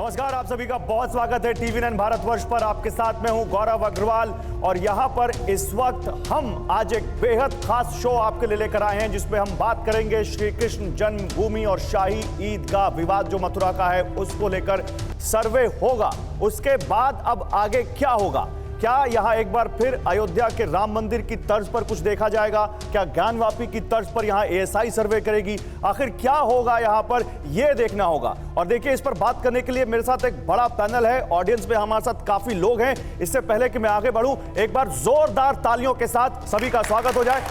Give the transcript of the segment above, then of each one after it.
नमस्कार, आप सभी का बहुत स्वागत है TV9 भारतवर्ष पर। आपके साथ में हूं गौरव अग्रवाल और यहां पर इस वक्त हम आज एक बेहद खास शो आपके लिए लेकर आए हैं जिसमें हम बात करेंगे श्री कृष्ण जन्मभूमि और शाही ईदगाह विवाद जो मथुरा का है उसको लेकर सर्वे होगा। उसके बाद अब आगे क्या होगा? क्या यहां एक बार फिर अयोध्या के राम मंदिर की तर्ज पर कुछ देखा जाएगा? क्या ज्ञानवापी की तर्ज पर यहां ASI सर्वे करेगी? आखिर क्या होगा यहां पर, यह देखना होगा। और देखिए, इस पर बात करने के लिए मेरे साथ एक बड़ा पैनल है, ऑडियंस में हमारे साथ काफी लोग हैं। इससे पहले कि मैं आगे बढ़ूं, एक बार जोरदार तालियों के साथ सभी का स्वागत हो जाए।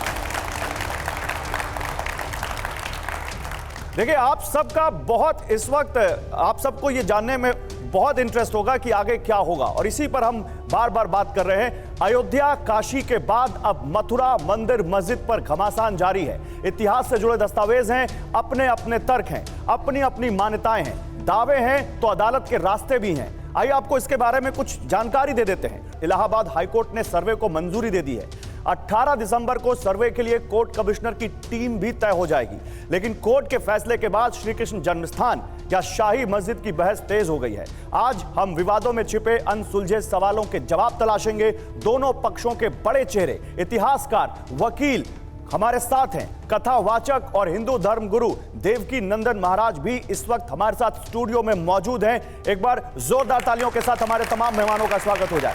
देखिए, आप सबका बहुत इस वक्त आप सबको ये जानने में बहुत इंटरेस्ट होगा कि आगे क्या होगा, और इसी पर हम बार बार बात कर रहे हैं। अयोध्या काशी के बाद अब मथुरा मंदिर मस्जिद पर घमासान जारी है। इतिहास से जुड़े दस्तावेज हैं, अपने अपने तर्क हैं, अपनी अपनी मान्यताएं हैं, दावे हैं तो अदालत के रास्ते भी हैं। आइए आपको इसके बारे में कुछ जानकारी दे देते हैं। इलाहाबाद हाईकोर्ट ने सर्वे को मंजूरी दे दी है। 18 दिसंबर को सर्वे के लिए कोर्ट कमिश्नर की टीम भी तय हो जाएगी। लेकिन कोर्ट के फैसले के बाद श्री कृष्ण जन्मस्थान या शाही मस्जिद की बहस तेज हो गई है। आज हम विवादों में छिपे अनसुलझे सवालों के जवाब तलाशेंगे। दोनों पक्षों के बड़े चेहरे, इतिहासकार, वकील हमारे साथ हैं। कथावाचक और हिंदू धर्म गुरु देवकी नंदन महाराज भी इस वक्त हमारे साथ स्टूडियो में मौजूद हैं। एक बार जोरदार तालियों के साथ हमारे तमाम मेहमानों का स्वागत हो जाए।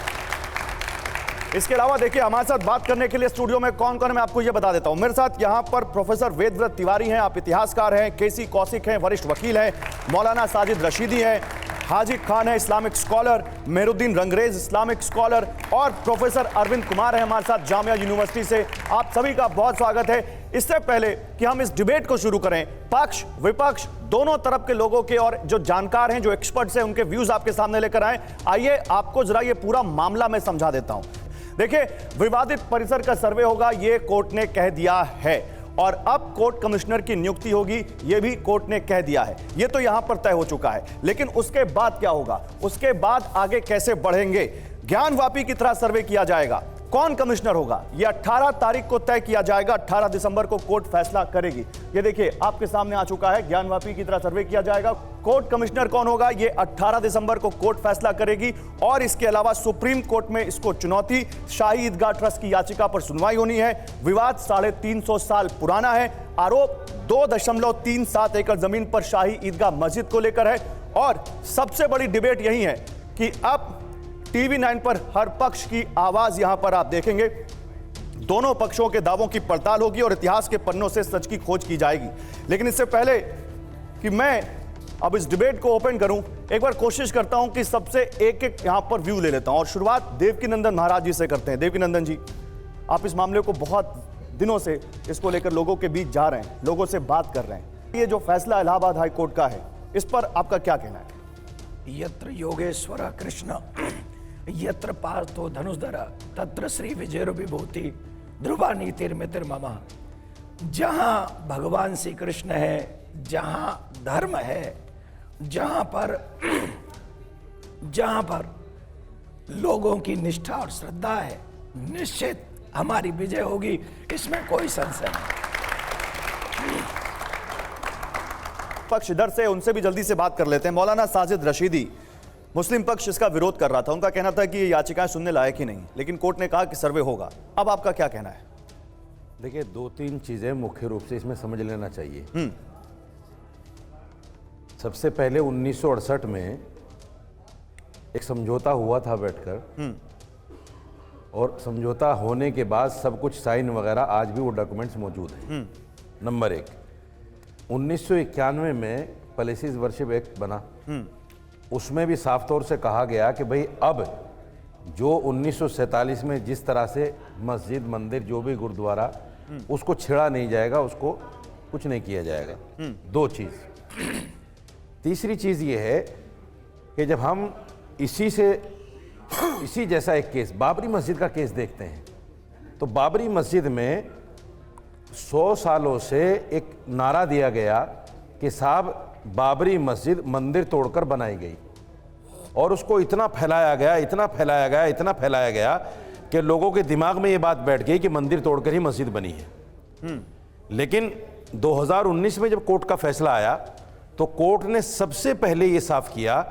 इसके अलावा देखिए, हमारे साथ बात करने के लिए स्टूडियो में कौन कौन है मैं आपको यह बता देता हूं। मेरे साथ यहां पर प्रोफेसर वेदव्रत तिवारी हैं, आप इतिहासकार हैं। केसी कौशिक हैं, वरिष्ठ वकील हैं। मौलाना साजिद रशीदी हैं। हाजिक खान है, Islamic scholar. Mehruddin Rangrez, Islamic scholar. और प्रोफेसर अरविंद कुमार हैं हमारे साथ जामिया यूनिवर्सिटी से। आप सभी का बहुत स्वागत है। इससे पहले कि हम इस डिबेट को शुरू करें, पक्ष विपक्ष दोनों तरफ के लोगों के और जो जानकार हैं, जो एक्सपर्ट्स हैं, उनके व्यूज आपके सामने लेकर आए। आइए आपको जरा ये पूरा मामला मैं समझा देता हूं। देखिए, विवादित परिसर का सर्वे होगा, यह कोर्ट ने कह दिया है, और अब कोर्ट कमिश्नर की नियुक्ति होगी, यह भी कोर्ट ने कह दिया है। यह तो यहां पर तय हो चुका है। लेकिन उसके बाद क्या होगा, उसके बाद आगे कैसे बढ़ेंगे? ज्ञानवापी की तरह सर्वे किया जाएगा। कौन कमिश्नर होगा, यह 18 तारीख को तय किया जाएगा। 18 दिसंबर को कोर्ट फैसला करेगी। ये देखिए, आपके सामने आ चुका है, ज्ञानवापी की तरह सर्वे किया जाएगा। कोर्ट कमिश्नर कौन होगा, यह 18 दिसंबर को कोर्ट फैसला करेगी। और इसके अलावा सुप्रीम कोर्ट में इसको चुनौती, शाही ईदगाह ट्रस्ट की याचिका पर सुनवाई होनी है। विवाद 350 साल पुराना है। आरोप 2.37 एकड़ जमीन पर शाही ईदगाह मस्जिद को लेकर है। और सबसे बड़ी डिबेट यही है कि अब TV9 पर हर पक्ष की आवाज यहां पर आप देखेंगे। दोनों पक्षों के दावों की पड़ताल होगी और इतिहास के पन्नों से सच की खोज की जाएगी। लेकिन इससे पहले कि मैं अब इस डिबेट को ओपन करूं, एक बार कोशिश करता हूं कि सबसे एक एक यहां पर व्यू ले लेता हूं। और शुरुआत देवकी नंदन महाराज जी से करते हैं। देवकी नंदन जी, आप इस मामले को बहुत दिनों से इसको लेकर लोगों के बीच जा रहे हैं, लोगों से बात कर रहे हैं। ये जो फैसला इलाहाबाद हाईकोर्ट का है, इस पर आपका क्या कहना है? यत्र योगेश्वर कृष्ण यत्र पार्थो धनुषधर तत्र श्री विजय विभूति ध्रुवा नीतिर्मितिर्मम। जहां भगवान श्री कृष्ण है, जहां धर्म है, जहां पर लोगों की निष्ठा और श्रद्धा है, निश्चित हमारी विजय होगी, इसमें कोई संशय नहीं। पक्ष इधर से, उनसे भी जल्दी से बात कर लेते हैं। मौलाना साजिद रशीदी, मुस्लिम पक्ष इसका विरोध कर रहा था। उनका कहना था कि ये याचिकाएं सुनने लायक ही नहीं, लेकिन कोर्ट ने कहा कि सर्वे होगा। अब आपका क्या कहना है? देखिए, 2-3 चीजें मुख्य रूप से इसमें समझ लेना चाहिए। सबसे पहले 1968 में एक समझौता हुआ था बैठकर, और समझौता होने के बाद सब कुछ साइन वगैरह आज भी वो डॉक्यूमेंट्स मौजूद हैं। नंबर 1, 1991 में पैलेसेस वर्शिप एक्ट बना, उसमें भी साफ तौर से कहा गया कि भाई अब जो 1947 में जिस तरह से मस्जिद, मंदिर, जो भी गुरुद्वारा, उसको छेड़ा नहीं जाएगा, उसको कुछ नहीं किया जाएगा। 2 चीज़। तीसरी चीज़ ये है कि जब हम इसी जैसा एक केस, बाबरी मस्जिद का केस देखते हैं, तो बाबरी मस्जिद में 100 सालों से एक नारा दिया गया कि साहब बाबरी मस्जिद मंदिर तोड़कर बनाई गई, और उसको इतना फैलाया गया कि लोगों के दिमाग में ये बात बैठ गई कि मंदिर तोड़कर ही मस्जिद बनी है। लेकिन 2019 में जब कोर्ट का फैसला आया तो कोर्ट ने सबसे पहले ये साफ किया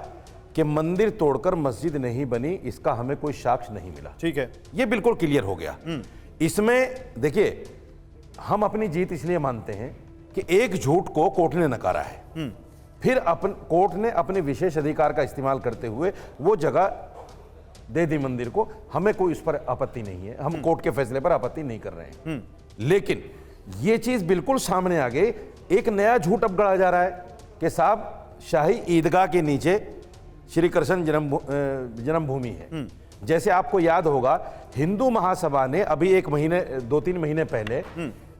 कि मंदिर तोड़कर मस्जिद नहीं बनी, इसका हमें कोई साक्ष्य नहीं मिला। ठीक है, ये बिल्कुल क्लियर हो गया। इसमें देखिए, हम अपनी जीत इसलिए मानते हैं कि एक झूठ को कोर्ट ने नकारा है, फिर कोर्ट ने अपने विशेष अधिकार का इस्तेमाल करते हुए वो जगह दे दी मंदिर को। हमें कोई उस पर आपत्ति नहीं है, हम कोर्ट के फैसले पर आपत्ति नहीं कर रहे हैं। लेकिन ये चीज बिल्कुल सामने आ गई, एक नया झूठ अब गढ़ा जा रहा है कि साहब शाही ईदगाह के नीचे श्री कृष्ण जन्मभूमि है। जैसे आपको याद होगा, हिंदू महासभा ने अभी 2-3 महीने पहले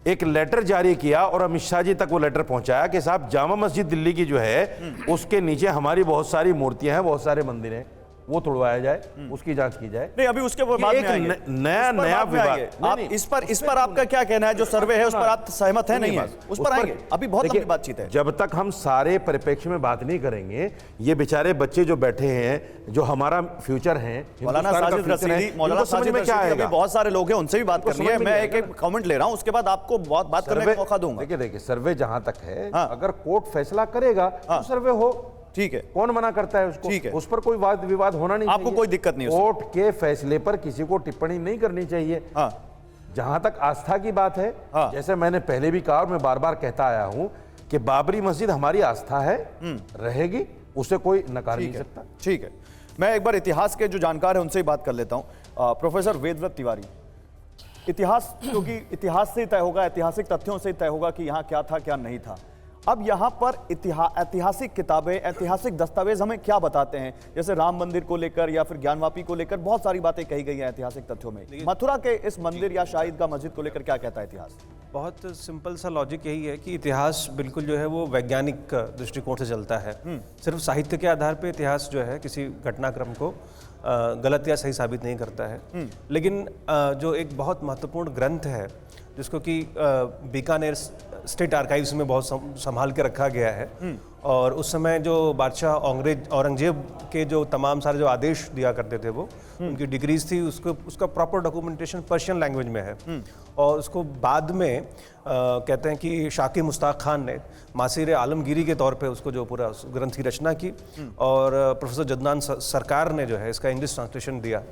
एक लेटर जारी किया और अमित शाह जी तक वो लेटर पहुंचाया कि साहब जामा मस्जिद दिल्ली की जो है उसके नीचे हमारी बहुत सारी मूर्तियां हैं, बहुत सारे मंदिर हैं, वो तोड़वाया जाए, उसकी जांच की जाए। नहीं, अभी उसके बाद में आएंगे। नया विवाद। आप इस पर आपका क्या कहना है? जो सर्वे है उस पर आप सहमत है? नहीं है, उस पर आएंगे। अभी बहुत लंबी बातचीत है। जब तक हम सारे परिप्रेक्ष्य में बात नहीं करेंगे, ये बेचारे बच्चे जो बैठे हैं, जो हमारा फ्यूचर है, मौलाना साजिद रशीदी, मौलाना साजिद रशीदी, बहुत सारे लोग हैं, उनसे भी बात करनी है। मैं एक कमेंट ले रहा हूं, उसके बाद आपको बहुत बात करने का मौका दूंगा। देखिए, सर्वे जहां तक है, अगर कोर्ट फैसला करेगा तो सर्वे हो, ठीक है, कौन मना करता है उसको? ठीक है, उस पर कोई वाद विवाद होना नहीं चाहिए। आपको कोई दिक्कत नहीं है? कोर्ट के फैसले पर किसी को टिप्पणी नहीं करनी चाहिए। जहां तक आस्था की बात है, जैसे मैंने पहले भी कहा और मैं बार बार कहता आया हूं कि बाबरी मस्जिद हमारी आस्था है, रहेगी, उसे कोई नकार नहीं सकता। ठीक है, मैं एक बार इतिहास के जो जानकार है उनसे ही बात कर लेता हूं। प्रोफेसर वेदव्रत तिवारी, इतिहास, क्योंकि इतिहास से तय होगा, ऐतिहासिक तथ्यों से तय होगा कि यहाँ क्या था क्या नहीं था। अब यहाँ पर ऐतिहासिक किताबें, ऐतिहासिक दस्तावेज हमें क्या बताते हैं? जैसे राम मंदिर को लेकर या फिर ज्ञानवापी को लेकर बहुत सारी बातें कही गई हैं ऐतिहासिक तथ्यों में। मथुरा के इस मंदिर या शाही ईदगाह मस्जिद को लेकर क्या कहता है इतिहास? बहुत सिंपल सा लॉजिक यही है कि इतिहास बिल्कुल जो है वो वैज्ञानिक दृष्टिकोण से चलता है। सिर्फ साहित्य के आधार पर इतिहास जो है किसी घटनाक्रम को गलत या सही साबित नहीं करता है। लेकिन जो एक बहुत महत्वपूर्ण ग्रंथ है जिसको कि बीकानेर स्टेट आर्काइव्स में बहुत संभाल के रखा गया है, और उस समय जो बादशाह औरंगजेब के जो तमाम सारे जो आदेश दिया करते थे वो उनकी डिग्रीज थी, उसका प्रॉपर डॉक्यूमेंटेशन पर्शियन लैंग्वेज में है। और उसको बाद में कहते हैं कि शाकिर मुश्ताक खान ने मासिर आलमगीरी के तौर पे उसको जो पूरा ग्रंथ की रचना की, और प्रोफेसर जदनान सरकार ने जो है इसका इंग्लिश ट्रांसलेशन दिया।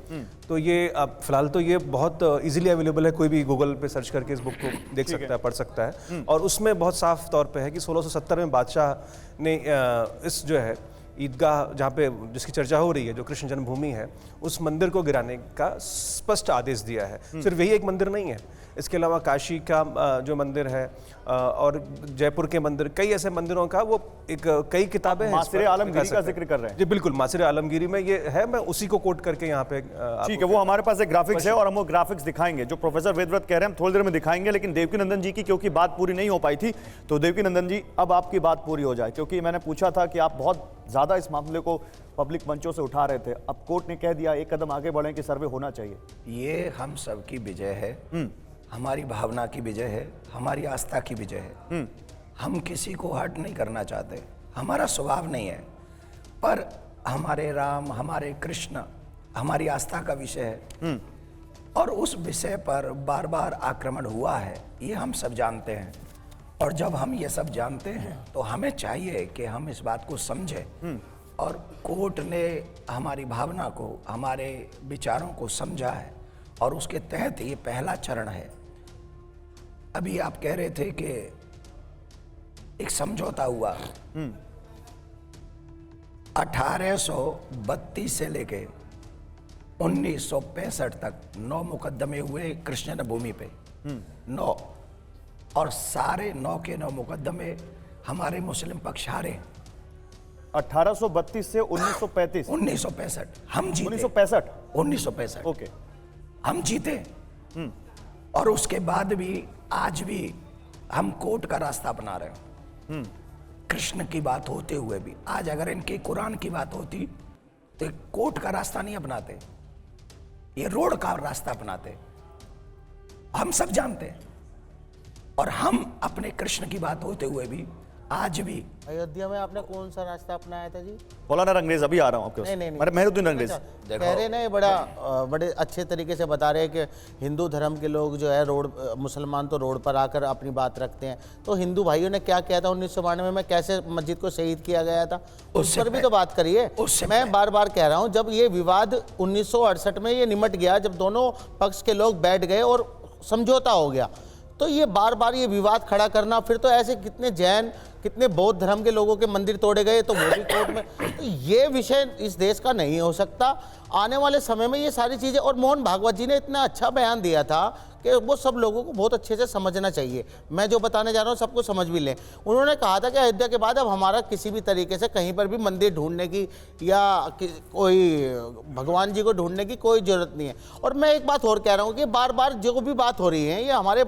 तो ये अब फिलहाल तो ये बहुत इजीली अवेलेबल है, कोई भी गूगल पे सर्च करके इस बुक को देख सकता है, पढ़ सकता है। और उसमें बहुत साफ तौर पे है कि 1670 में बादशाह ने इस जो है ईदगाह जहाँ पे जिसकी चर्चा हो रही है, जो कृष्ण जन्मभूमि है, उस मंदिर को गिराने का स्पष्ट आदेश दिया है। सिर्फ यही एक मंदिर नहीं है, इसके अलावा काशी का जो मंदिर है और जयपुर के मंदिर, कई ऐसे मंदिरों का वो कई किताबें हैं। मासिर आलमगीरी का जिक्र कर रहे हैं जी, बिल्कुल, मासिर आलमगीरी में ये है, मैं उसी को कोट करके यहाँ पे ठीक है, वो हमारे पास एक ग्राफिक्स है और हम वो ग्राफिक्स दिखाएंगे जो प्रोफेसर वेदव्रत कह रहे हैं, हम थोड़ी देर में दिखाएंगे। लेकिन देवकीनंदन जी की क्योंकि बात पूरी नहीं हो पाई थी, तो देवकीनंदन जी अब आपकी बात पूरी हो जाए, क्योंकि मैंने पूछा था कि आप बहुत ज्यादा इस मामले को पब्लिक मंचों से उठा रहे थे। अब कोर्ट ने कह दिया एक कदम आगे बढ़े कि सर्वे होना चाहिए। ये हम सबकी विजय है, हमारी भावना की विजय है, हमारी आस्था की विजय है। हम किसी को हर्ट नहीं करना चाहते, हमारा स्वभाव नहीं है, पर हमारे राम, हमारे कृष्ण हमारी आस्था का विषय है, और उस विषय पर बार बार आक्रमण हुआ है, ये हम सब जानते हैं। और जब हम ये सब जानते हैं तो हमें चाहिए कि हम इस बात को समझें, और कोर्ट ने हमारी भावना को, हमारे विचारों को समझा है, और उसके तहत ये पहला चरण है। अभी आप कह रहे थे कि एक समझौता हुआ 1832 से लेके 1965 तक 9 मुकदमे हुए कृष्ण जन्मभूमि पे, 9, और सारे 9 के 9 मुकदमे हमारे मुस्लिम पक्ष हारे। 1832 से 1935 1965 हम जीते। 1965 ओके, हम जीते। और उसके बाद भी आज भी हम कोर्ट का रास्ता अपना रहे हैं। कृष्ण की बात होते हुए भी आज अगर इनके कुरान की बात होती तो एक कोर्ट का रास्ता नहीं अपनाते, ये रोड का रास्ता अपनाते। हम सब जानते हैं, और हम अपने कृष्ण की बात होते हुए भी आज भी। अयोध्या में आपने कौन सा रास्ता अपनाया था जी? मौलाना रंगरेज, अभी आ रहा हूँ आपके पास। नहीं। मेरे मेहरुद्दीन रंगरेज। कह रहे ना, ये बड़े अच्छे तरीके से बता रहे हैं कि हिंदू धर्म के लोग जो है मुसलमान तो रोड पर आकर अपनी बात रखते हैं। तो हिंदू भाइयों ने क्या किया था 1992 में, कैसे मस्जिद को शहीद किया गया था, उस पर भी तो बात करिए। मैं बार बार कह रहा हूँ, जब ये विवाद 1968 में ये निमट गया, जब दोनों पक्ष के लोग बैठ गए और समझौता हो गया, तो ये बार बार ये विवाद खड़ा करना, फिर तो ऐसे कितने जैन, कितने बौद्ध धर्म के लोगों के मंदिर तोड़े गए, तो वो भी कोर्ट में। तो ये विषय इस देश का नहीं हो सकता। आने वाले समय में ये सारी चीज़ें, और मोहन भागवत जी ने इतना अच्छा बयान दिया था कि वो सब लोगों को बहुत अच्छे से समझना चाहिए। मैं जो बताने जा रहा हूँ सबको समझ भी लें। उन्होंने कहा था कि अयोध्या के बाद अब हमारा किसी भी तरीके से कहीं पर भी मंदिर ढूंढने की या कोई भगवान जी को ढूंढने की कोई ज़रूरत नहीं है। और मैं एक बात और कह रहा हूँ कि बार बार जो भी बात हो रही है, ये हमारे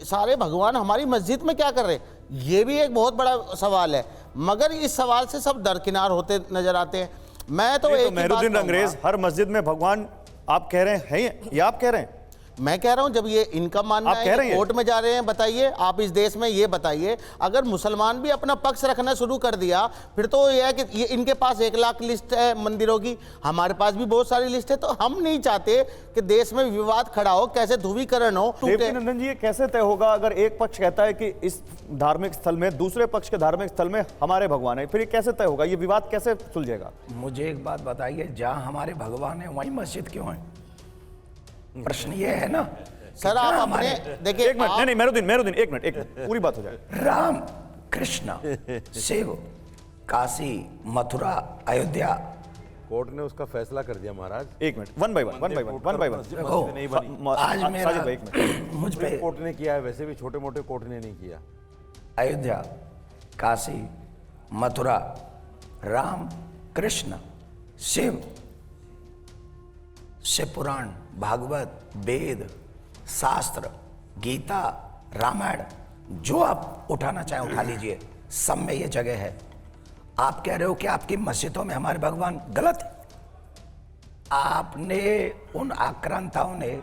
सारे भगवान हमारी मस्जिद में क्या कर रहे हैं, ये भी एक बहुत बड़ा सवाल है। मगर इस सवाल से सब दरकिनार होते नजर आते हैं। मैं तो एक मेहरुद्दीन रंगरेज, हर मस्जिद में भगवान आप कह रहे हैं, ये आप कह रहे हैं? मैं कह रहा हूं, जब ये इनका मानना है, कोर्ट में जा रहे हैं, बताइए आप इस देश में ये बताइए, अगर मुसलमान भी अपना पक्ष रखना शुरू कर दिया, फिर तो ये है कि ये इनके पास 1 लाख लिस्ट है मंदिरों की, हमारे पास भी बहुत सारी लिस्ट है। तो हम नहीं चाहते कि देश में विवाद खड़ा हो, कैसे ध्रुवीकरण हो। देवकीनंदन जी, ये कैसे तय होगा अगर एक पक्ष कहता है कि इस धार्मिक स्थल में, दूसरे पक्ष के धार्मिक स्थल में हमारे भगवान है, फिर ये कैसे तय होगा? ये विवाद कैसे सुलझेगा? मुझे एक बात बताइए, जहां हमारे भगवान है वहीं मस्जिद क्यों है? प्रश्न ये है ना सर। आप हमारे देखिए, एक मिनट, नहीं मेहरुद्दीन, एक मिनट, पूरी बात हो जाए। राम कृष्ण शिव, काशी, मथुरा, अयोध्या, कोर्ट ने उसका फैसला कर दिया महाराज। एक मिनट, वन बाय वन। आज मेरा मुझ पे कोर्ट ने किया है, वैसे भी छोटे मोटे कोर्ट ने नहीं किया। अयोध्या, काशी, मथुरा, राम कृष्ण शिव, शिव पुराण, भागवत, वेद, शास्त्र, गीता, रामायण, जो आप उठाना चाहें उठा लीजिए, सब में ये जगह है। आप कह रहे हो कि आपकी मस्जिदों में हमारे भगवान गलत है। आपने उन आक्रांताओं ने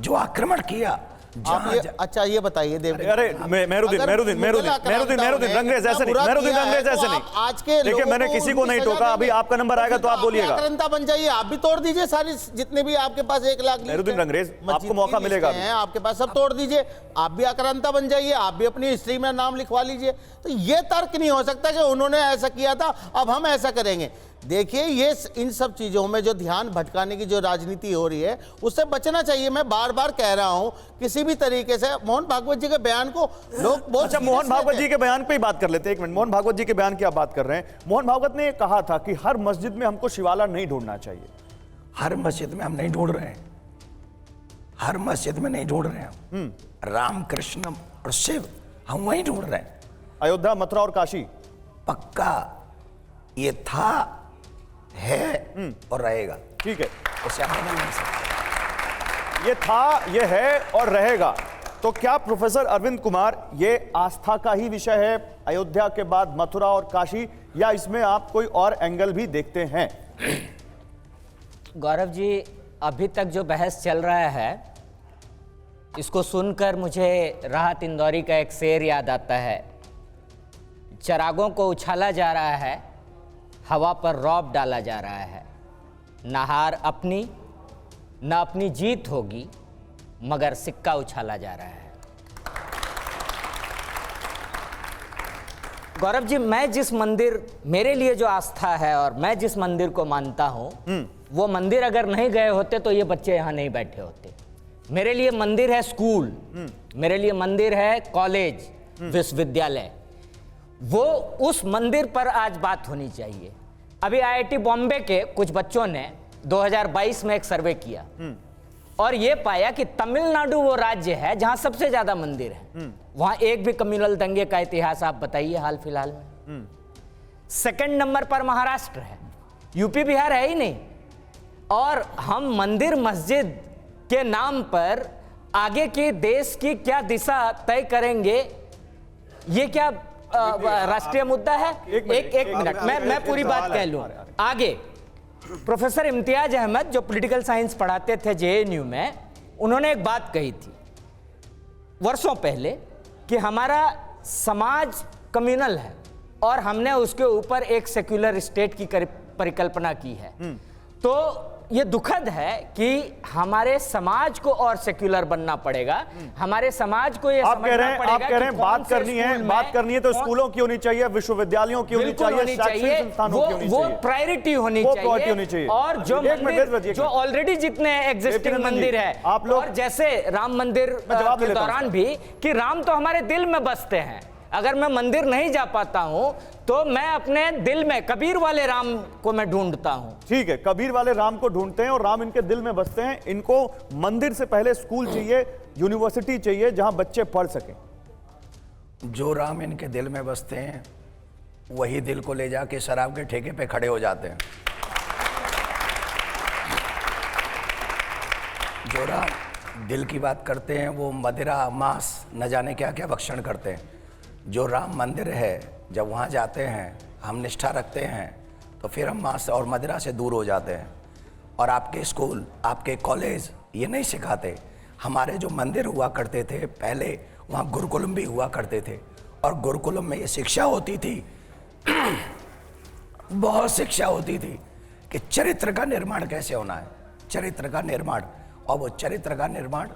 जो आक्रमण किया, अच्छा ये बताइए अरे मेहरुद्दीन रंगरेज ऐसे नहीं, आज के देखिए मैंने किसी को नहीं टोका। अभी आपका नंबर आएगा तो आप बोलिएगा। आक्रांता बन जाइए, आप भी तोड़ दीजिए सारी, जितने भी आपके पास 1 लाख मेहरुद्दीन रंगरेज, आपको मौका मिलेगा, आपके पास सब तोड़ दीजिए, आप भी आक्रांता बन जाइए, आप भी अपनी हिस्ट्री में नाम लिखवा लीजिए। तो ये तर्क नहीं हो सकता कि उन्होंने ऐसा किया था अब हम ऐसा करेंगे। देखिए, ये इन सब चीजों में जो ध्यान भटकाने की जो राजनीति हो रही है, उससे बचना चाहिए। मैं बार बार कह रहा हूं, किसी भी तरीके से मोहन भागवत जी के बयान को लोग बहुत, अच्छा मोहन भागवत जी के बयान पे ही बात कर लेते हैं। एक मिनट, मोहन भागवत जी के बयान की आप बात कर रहे हैं। मोहन भागवत ने कहा था कि हर मस्जिद में हमको शिवाला नहीं ढूंढना चाहिए। हर मस्जिद में हम नहीं ढूंढ रहे हैं, हर मस्जिद में नहीं ढूंढ रहे हैं। राम कृष्ण और शिव हम वहीं ढूंढ रहे हैं। अयोध्या, मथुरा और काशी पक्का ये था, है और रहेगा। ठीक है, उसे हम बदल नहीं सकते। ये था, ये है और रहेगा। तो क्या प्रोफेसर अरविंद कुमार, ये आस्था का ही विषय है अयोध्या के बाद मथुरा और काशी, या इसमें आप कोई और एंगल भी देखते हैं? गौरव जी, अभी तक जो बहस चल रहा है, इसको सुनकर मुझे राहत इंदौरी का एक शेर याद आता है। चरागों को उछाला जा रहा है, हवा पर रौब डाला जा रहा है। न हार अपनी, न अपनी जीत होगी, मगर सिक्का उछाला जा रहा है। गौरव जी, मैं जिस मंदिर, मेरे लिए जो आस्था है और मैं जिस मंदिर को मानता हूं, वो मंदिर अगर नहीं गए होते तो ये बच्चे यहां नहीं बैठे होते। मेरे लिए मंदिर है स्कूल, मेरे लिए मंदिर है कॉलेज, विश्वविद्यालय। वो उस मंदिर पर आज बात होनी चाहिए। अभी IIT बॉम्बे के कुछ बच्चों ने 2022 में एक सर्वे किया और ये पाया कि तमिलनाडु वो राज्य है जहां सबसे ज्यादा मंदिर है। वहां एक भी कम्युनल दंगे का इतिहास आप बताइए हाल फिलहाल में। सेकंड नंबर पर महाराष्ट्र है, यूपी बिहार है ही नहीं। और हम मंदिर मस्जिद के नाम पर आगे की देश की क्या दिशा तय करेंगे, ये क्या राष्ट्रीय मुद्दा है? एक मिनट, मैं पूरी बात कह लूं। आगे प्रोफेसर इम्तियाज अहमद जो पॉलिटिकल साइंस पढ़ाते थे JNU में, उन्होंने एक बात कही थी वर्षों पहले कि हमारा समाज कम्युनल है, और हमने उसके ऊपर एक सेक्युलर स्टेट की परिकल्पना की है। तो ये दुखद है कि हमारे समाज को और सेक्युलर बनना पड़ेगा। हमारे समाज को ये आप कह रहे हैं कि कौन बात से करनी है, स्कूल बात में करनी है तो कौन- स्कूलों की होनी चाहिए, विश्वविद्यालयों की होनी बिल्कुल चाहिए, होनी शैक्षणिक चाहिए, संस्थानों की होनी वो चाहिए, प्रायोरिटी होनी वो priority होनी चाहिए। चाहिए। और जो एक मिनट, मंदिर जो ऑलरेडी जितने एग्जिस्टिंग विवेकानंद जी, मंदिर है, आप लोग- और जैसे राम मंदिर मैं जवाब दे के देता हूं दौरान भी कि राम तो हमारे दिल में बसते हैं। अगर मैं मंदिर नहीं जा पाता हूं तो मैं अपने दिल में कबीर वाले राम को मैं ढूंढता हूं। ठीक है, कबीर वाले राम को ढूंढते हैं और राम इनके दिल में बसते हैं। इनको मंदिर से पहले स्कूल चाहिए, यूनिवर्सिटी चाहिए जहां बच्चे पढ़ सकें। जो राम इनके दिल में बसते हैं वही दिल को ले जाके शराब के ठेके पे खड़े हो जाते हैं। जो राम दिल की बात करते हैं वो मदिरा, मांस, न जाने क्या क्या भक्षण करते हैं। जो राम मंदिर है, जब वहाँ जाते हैं, हम निष्ठा रखते हैं, तो फिर हम मांस और मदिरा से दूर हो जाते हैं। और आपके स्कूल, आपके कॉलेज ये नहीं सिखाते। हमारे जो मंदिर हुआ करते थे पहले, वहाँ गुरुकुलम भी हुआ करते थे, और गुरुकुलम में ये शिक्षा होती थी बहुत शिक्षा होती थी कि चरित्र का निर्माण कैसे होना है, चरित्र का निर्माण। और वो चरित्र का निर्माण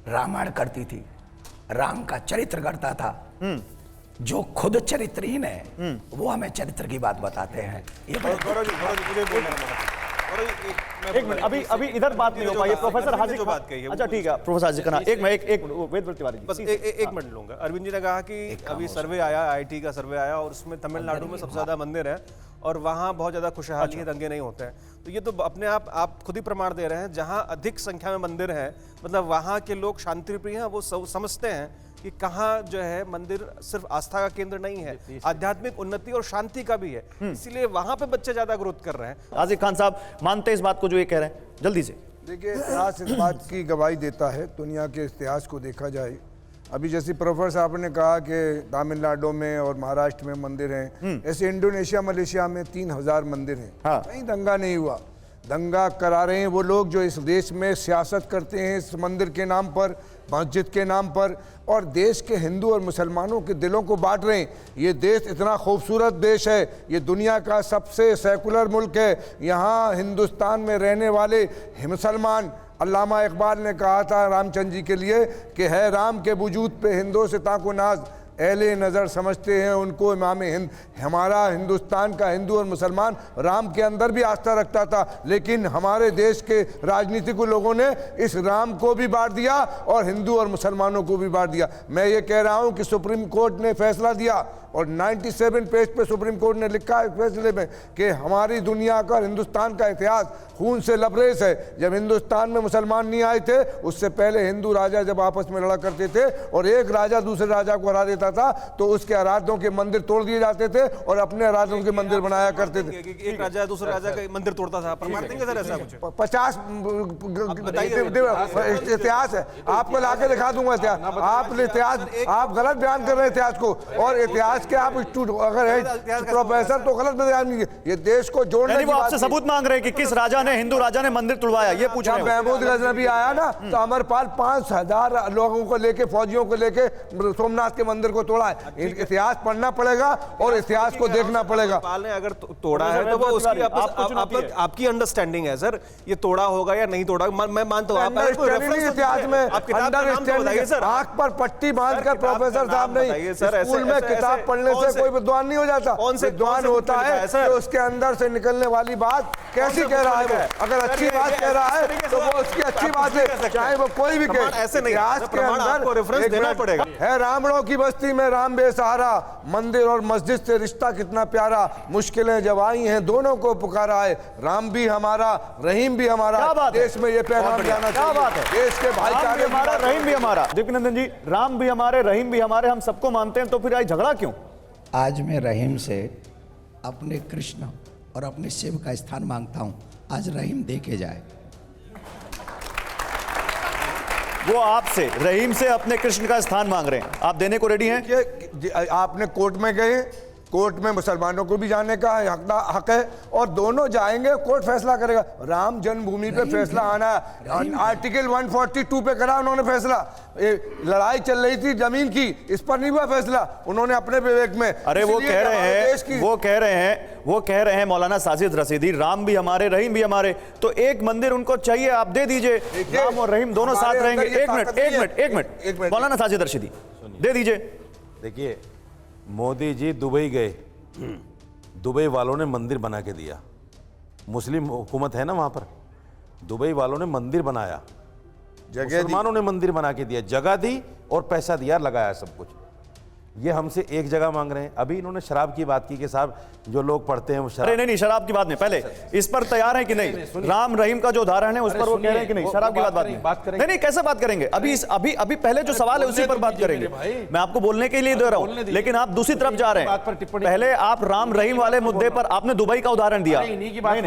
रामायण करती थी, राम का चरित्र करता था। जो खुद चरित्रहीन है वो हमें चरित्र की बात बताते हैं। ये एक मिनट, अभी इधर बात नहीं हो पाई। प्रोफेसर हाजिर जो बात कही है, अच्छा ठीक है, प्रोफेसर हाजिर खान, एक वेदव्रत तिवारी जी, बस एक मिनट लूंगा। अरविंद जी ने कहा कि अभी सर्वे आया, आईआईटी का सर्वे आया, और उसमें तमिलनाडु में सबसे ज्यादा मंदिर है और वहाँ बहुत ज्यादा खुशहाली है, दंगे नहीं होते हैं। तो ये तो अपने आप खुद ही प्रमाण दे रहे हैं। जहाँ अधिक संख्या में मंदिर हैं, मतलब वहाँ के लोग शांति प्रिय हैं, वो समझते हैं कि कहाँ जो है मंदिर सिर्फ आस्था का केंद्र नहीं है, आध्यात्मिक उन्नति और शांति का भी है। इसीलिए वहाँ पे बच्चे ज्यादा ग्रोथ कर रहे हैं। हाजिर खान साहब मानते हैं इस बात को जो ये कह रहे हैं? जल्दी से। देखिए, इतिहास इस बात की गवाही देता है। दुनिया के इतिहास को देखा जाए, अभी जैसे प्रोफेसर साहब ने कहा कि तमिलनाडु में और महाराष्ट्र में मंदिर हैं, ऐसे इंडोनेशिया, मलेशिया में 3000 मंदिर हैं। हाँ। कहीं दंगा नहीं हुआ। दंगा करा रहे हैं वो लोग जो इस देश में सियासत करते हैं, इस मंदिर के नाम पर, मस्जिद के नाम पर, और देश के हिंदू और मुसलमानों के दिलों को बांट रहे हैं। ये देश इतना खूबसूरत देश है, ये दुनिया का सबसे सेकुलर मुल्क है। यहाँ हिंदुस्तान में रहने वाले मुसलमान, अल्लामा इकबाल ने कहा था रामचंद्र जी के लिए कि है राम के वजूद पे हिंदों से ताको नाज, एले नज़र समझते हैं उनको इमाम हिंद। हमारा हिंदुस्तान का हिंदू और मुसलमान राम के अंदर भी आस्था रखता था, लेकिन हमारे देश के राजनीतिक लोगों ने इस राम को भी बांट दिया और हिंदू और मुसलमानों को भी बांट दिया। मैं ये कह रहा हूँ कि सुप्रीम कोर्ट ने फैसला दिया और 97 पेज पे सुप्रीम कोर्ट ने लिखा है फैसले में कि हमारी दुनिया का, हिंदुस्तान का इतिहास खून से लबरेज है। जब हिंदुस्तान में मुसलमान नहीं आए थे, उससे पहले हिंदू राजा जब आपस में लड़ा करते थे और एक राजा दूसरे राजा को हरा देता था, तो उसके आराध्यों के मंदिर तोड़ दिए जाते थे और अपने आराध्यों के मंदिर बनाया करते थे। एक राजा दूसरे राजा का मंदिर तोड़ता था, प्रमाण देंगे सर ऐसा कुछ? 50 इतिहास है, आपको लाके दिखा दूंगा इतिहास। आप इतिहास, आप गलत बयान कर रहे हैं इतिहास को, और इतिहास के आप अगर है प्रोफेसर तो गलत बयान नहीं है। ये देश को जोड़ने की वो बात आपसे सबूत मांग रहे हैं कि किस राजा ने, हिंदू राजा ने मंदिर तुड़वाया, ये पूछ रहे जब हैं। महमूद गजनबी आया ना, तो अमरपाल 5000 लोगों को लेके, फौजियों को लेके सोमनाथ के मंदिर को तोड़ा है। इतिहास पढ़ना पड़ेगा और इतिहास को देखना पड़ेगा। पाल ने अगर तोड़ा है तो वो उसकी आपकी अंडरस्टैंडिंग है सर, ये तोड़ा होगा या नहीं तोड़ा, मैं मानता हूँ। इतिहास में अंडरस्टैंडिंग, आंख पर पट्टी बांधकर प्रोफेसर साहब नहीं, स्कूल में किताब पढ़ने से कोई विद्वान नहीं हो जाता। विद्वान होता है तो उसके अंदर से निकलने वाली बात कैसी कह रहा है वो। अगर अच्छी बात कह रहा है तो वो उसकी अच्छी बात है, चाहे वो कोई भी कहे। ऐसे नहीं, इतिहास के अंदर रेफरेंस देना पड़ेगा। है रावणों की बस्ती में राम बेसहारा, मंदिर और मस्जिद से रिश्ता कितना प्यारा, मुश्किलें जब आई हैं दोनों को पुकारा है। राम भी हमारा, रहीम भी हमारा, देश में ये पैगाम जाना चाहिए। देश के भाईचारे हमारा, रहीम भी हमारा। दीपनंदन जी, राम भी हमारे, रहीम भी हमारे, हम सबको मानते हैं, तो फिर आज झगड़ा क्यों? आज मैं रहीम से अपने कृष्ण और अपने शिव का स्थान मांगता हूँ। आज रहीम दे के जाए। वो आपसे, रहीम से अपने कृष्ण का स्थान मांग रहे हैं, आप देने को रेडी हैं? आपने कोर्ट में गए कोर्ट में मुसलमानों को भी जाने का हक है और दोनों जाएंगे, कोर्ट फैसला करेगा। राम जन्मभूमि पे फैसला आना है, आर्टिकल 142 पे करा उन्होंने फैसला। लड़ाई चल रही थी जमीन की, इस पर नहीं हुआ फैसला, उन्होंने अपने विवेक में। अरे वो कह रहे हैं मौलाना साजिद रशीदी, राम भी हमारे रहीम भी हमारे, तो एक मंदिर उनको चाहिए, आप दे दीजिए, राम और रहीम दोनों साथ रहेंगे। एक मिनट मौलाना साजिद रशीदी दे दीजिए। देखिए, मोदी जी दुबई गए, दुबई वालों ने मंदिर बना के दिया, मुस्लिम हुकूमत है ना वहां पर, दुबई वालों ने मंदिर बनाया, मुसलमानों ने मंदिर बना के दिया, जगह दी और पैसा दिया, लगाया सब कुछ। ये हमसे एक जगह मांग रहे हैं। अभी इन्होंने शराब की बात की कि साहब जो लोग पढ़ते हैं वो शराब। नहीं शराब की बात नहीं, पहले इस पर तैयार है कि नहीं? राम रहीम का जो उदाहरण है उस पर वो कह रहे हैं कि नहीं, शराब की बात करेंगे। नहीं कैसे बात करेंगे? अभी पहले जो सवाल है उसी पर बात करेंगे। मैं आपको बोलने के लिए दे रहा हूं, लेकिन आप दूसरी तरफ जा रहे हैं। पहले आप राम रहीम वाले मुद्दे पर आपने दुबई का उदाहरण दिया।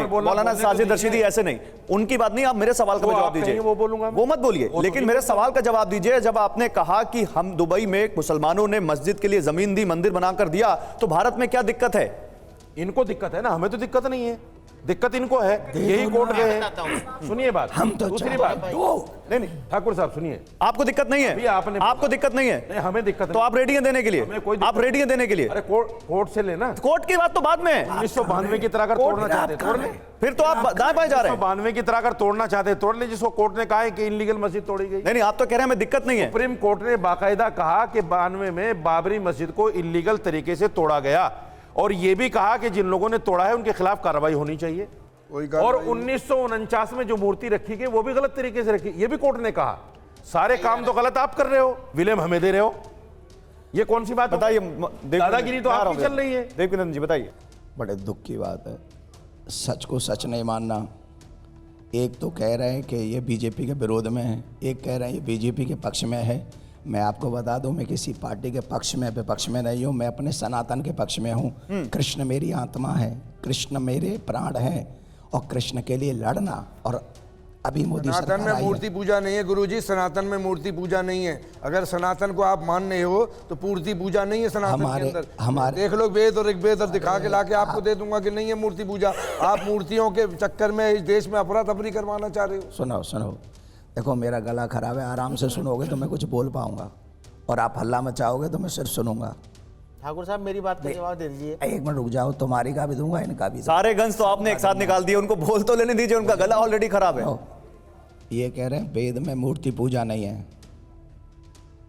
मौलाना साजिद रशीदी ऐसे नहीं, उनकी बात नहीं, आप मेरे सवाल का जवाब दीजिए। वो मत बोलिए, लेकिन मेरे सवाल का जवाब दीजिए। जब आपने कहा कि हम दुबई में मुसलमानों ने मस्जिद के लिए जमीन दी, मंदिर बनाकर दिया, तो भारत में क्या दिक्कत है? इनको दिक्कत है ना, हमें तो दिक्कत नहीं है, दिक्कत इनको है, यही कोर्ट गए हैं। सुनिए बात, हम तो दूसरी बात, नहीं ठाकुर साहब सुनिए, आपको दिक्कत नहीं है, आपको दिक्कत नहीं है, नहीं हमें दिक्कत, तो आप रेडी हैं देने के लिए? आप रेडी हैं देने के लिए? अरे कोर्ट से लेना, कोर्ट की बात तो बाद में। 1992 की तरह अगर तोड़ना चाहते तोड़ ले, फिर तो आप दाएं बाएं जा रहे हैं। 1992 की तरह अगर तोड़ना चाहते तोड़ ले, जिसको कोर्ट ने कहा है कि इनलीगल मस्जिद तोड़ी गई। नहीं आप तो कह रहे हैं हमें दिक्कत नहीं है। सुप्रीम कोर्ट ने बाकायदा कहा कि 92 में बाबरी मस्जिद को इलीगल तरीके से तोड़ा गया, और यह भी कहा कि जिन लोगों ने तोड़ा है उनके खिलाफ कार्रवाई होनी चाहिए। और 1949 में जो मूर्ति रखी गई वो भी गलत तरीके से रखी, ये भी कोर्ट ने कहा। सारे काम तो गलत आप कर रहे हो, विलेम हमें दे रहे हो, ये कौन सी बात? बताइए, दादागिरी तो आपकी चल रही है। देवकिंदन जी बताइए। बड़े दुख की बात है, सच को सच नहीं मानना। एक तो कह रहे हैं कि ये बीजेपी के विरोध में है, एक कह रहे हैं ये बीजेपी के पक्ष में है। मैं आपको बता दूं, मैं किसी पार्टी के पक्ष में विपक्ष में नहीं हूं, मैं अपने सनातन के पक्ष में हूं। कृष्ण मेरी आत्मा है, कृष्ण मेरे प्राण हैं, और कृष्ण के लिए लड़ना। और अभी मोदी सनातन में मूर्ति पूजा नहीं है गुरुजी, सनातन में मूर्ति पूजा नहीं है। अगर सनातन को आप मान रहे हो तो मूर्ति पूजा नहीं है सनातन के अंदर। हमारे देख लो वेद और ऋग्वेद और दिखा के लाके आपको दे दूंगा कि नहीं है मूर्ति पूजा। आप मूर्तियों के चक्कर में इस देश में अफरा तफरी करवाना चाह रहे हो। सुनो, देखो मेरा गला खराब है, आराम से सुनोगे तो मैं कुछ बोल पाऊंगा, और आप हल्ला मचाओगे तो मैं सिर्फ सुनूंगा। ठाकुर साहब मेरी बात का जवाब दे दीजिए। एक मिनट रुक जाओ, तुम्हारी का भी दूंगा, इनका भी। सारे गंज तो आपने एक साथ निकाल दिए, उनको बोल तो लेने दीजिए, उनका गला ऑलरेडी खराब है। ये कह रहे हैं वेद में मूर्ति पूजा नहीं है।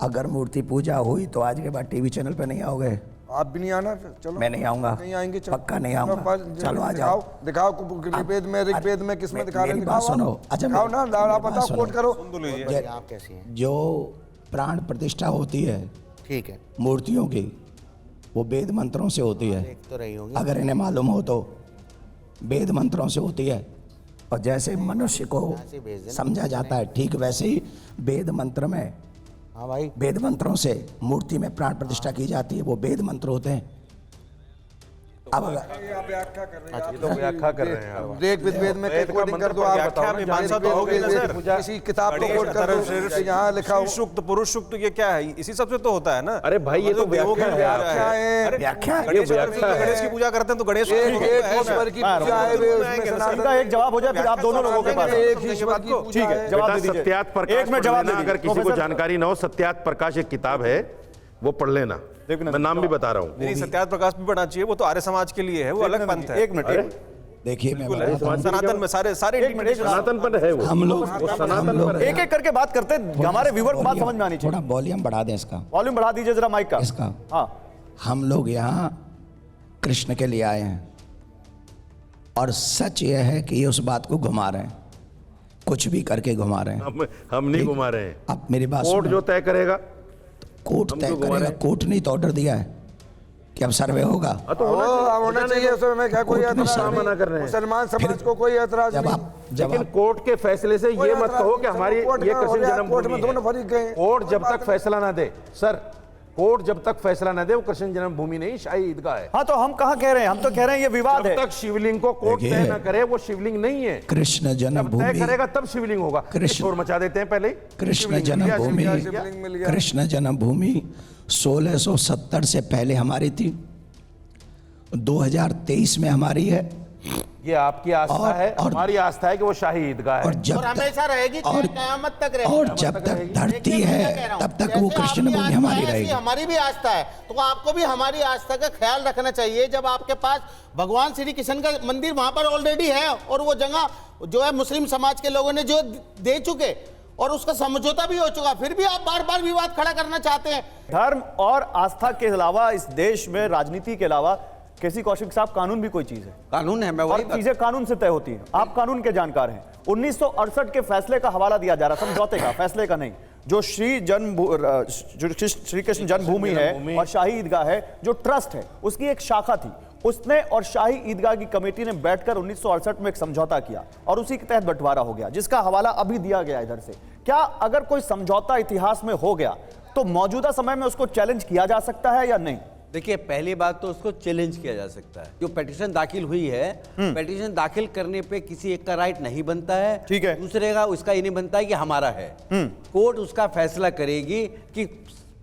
अगर मूर्ति पूजा हुई तो आज के बाद टीवी चैनल पे नहीं आओगे। आप भी नहीं आना? चलो मैं नहीं आऊंगा, नहीं आएंगे, पक्का नहीं आऊंगा। चलो आ जाओ, दिखाओ ऋग्वेद में ऋग्वेद में किसमें दिखा रहे हैं? बात सुनो। अच्छा दिखाओ ना, आप बताओ, कोट करो। आप कैसी हैं? जो प्राण प्रतिष्ठा होती है ठीक है मूर्तियों की, वो वेद मंत्रों से होती है। देख तो रही होंगी। अगर इन्हें मालूम हो तो वेद मंत्रों से होती है, और जैसे मनुष्य को समझा जाता है ठीक वैसे ही वेद मंत्र में, हाँ भाई, वेद मंत्रों से मूर्ति में प्राण प्रतिष्ठा की जाती है, वो वेद मंत्र होते हैं। अब ये तो व्याख्या कर रहे हैं। देख वेद में कोडिंग कर दो, आप बताओ किसी किताब को कोट कर दो, यहाँ लिखा हो सूक्त पुरुष सूक्त, ये क्या है? इसी सबसे तो होता है ना। अरे भाई ये तो व्याख्या है। व्याख्या गणेश की पूजा करते हैं तो गणेश ईश्वर की पूजा है, इनका एक जवाब हो जाए फिर आप दोनों लोगों के पास। एक ईश्वर की पूजा ठीक है, जवाब दे दीजिए। सत्यात प्रकाश एक में जवाब दे अगर किसी को जानकारी ना हो, सत्यात प्रकाश एक किताब है, वो पढ़ लेना। मैं नाम भी बता रहा हूँ। नहीं, सत्यात प्रकाश भी पढ़ना चाहिए, वो तो आर्य समाज के लिए है, वो अलग पंथ है। एक मिनट देखिए, मैं सनातन में सारे सनातन पर है वो। हम लोग सनातन पर एक एक करके बात करते हैं, हमारे व्यूअर को बात समझ में आनी चाहिए। थोड़ा वॉल्यूम बढ़ा दें इसका, वॉल्यूम बढ़ा दीजिए जरा माइक का। इसका। हाँ, हम लोग यहाँ कृष्ण के लिए आए हैं, और सच यह है कि ये उस बात को घुमा रहे हैं, कुछ भी करके घुमा रहे हैं। हम नहीं घुमा रहे हैं। अब मेरी बात कोर्ट सुनो। जो तय करेगा, कोर्ट तय करेगा। कोर्ट नहीं तो ऑर्डर दिया है कि अब सर्वे होगा। तो होना चाहिए, उसमें क्या कोई कोर्ट में ऐतराज मना कर रहे हैं। मुसलमान समाज को कोई ऐतराज जब नहीं। आप लेकिन कोर्ट के फैसले से ये मत कहो कि हमारी ये कृष्ण कोर्ट में दोनों जन्मभूमि फरीक गए। है। कोर्ट जब तक फैसला ना दे, सर, कोर्ट जब तक फैसला न दे, वो कृष्ण जन्मभूमि नहीं, शाही ईदगाह है। हाँ तो हम कहाँ कह रहे हैं, हम तो कह रहे हैं ये विवाद है। जब तक शिवलिंग को कोर्ट तय न करे, वो शिवलिंग नहीं है। कृष्ण जब जन्मभूमि तय करेगा तब शिवलिंग होगा। शोर मचा देते हैं पहले। कृष्ण जन्मभूमि, कृष्ण जन्मभूमि 1670 से पहले हमारी थी। 2023 में हमारी है। ये आपकी आस्था और- है, और- हमारी आस्था है कि वो शाही ईदगाह और है। जब और हमेशा रहेगी, और कयामत तक रहेगी। और जब तक धरती देखिए, मैं है कह रहा हूं, तब तक जैसे वो कृष्ण आपकी भूमि आस्था हमारी है, ऐसी रहेगी। हमारी भी आस्था है, तो आपको भी हमारी आस्था का ख्याल रखना चाहिए। जब आपके पास भगवान श्री कृष्ण का मंदिर वहां पर ऑलरेडी है और वो जगह जो है मुस्लिम समाज के लोगों ने जो दे चुके और उसका समझौता भी हो चुका, फिर भी आप बार बार विवाद खड़ा करना चाहते हैं। धर्म और आस्था के अलावा इस देश में राजनीति के अलावा केसी कौशिक साहब कानून भी कोई चीज है कानून है, मैं और वही चीजें कानून से तय होती हैं। आप कानून के जानकार हैं। 1968 के फैसले का हवाला दिया जा रहा, समझौते का, फैसले का नहीं। जो श्री कृष्ण जन्मभूमि है और शाही ईदगाह है, जो ट्रस्ट है, उसकी एक शाखा थी। उसने और शाही ईदगाह की कमेटी ने बैठकर 1968 में एक समझौता किया और उसी के तहत बंटवारा हो गया, जिसका हवाला अभी दिया गया इधर से। क्या अगर कोई समझौता इतिहास में हो गया तो मौजूदा समय में उसको चैलेंज किया जा सकता है या नहीं? देखिए, पहली बात तो उसको चैलेंज किया जा सकता है। जो पिटीशन दाखिल हुई है, पिटीशन दाखिल करने पे किसी एक का राइट नहीं बनता है, ठीक है। दूसरे का उसका ये नहीं बनता है कि हमारा है। कोर्ट उसका फैसला करेगी कि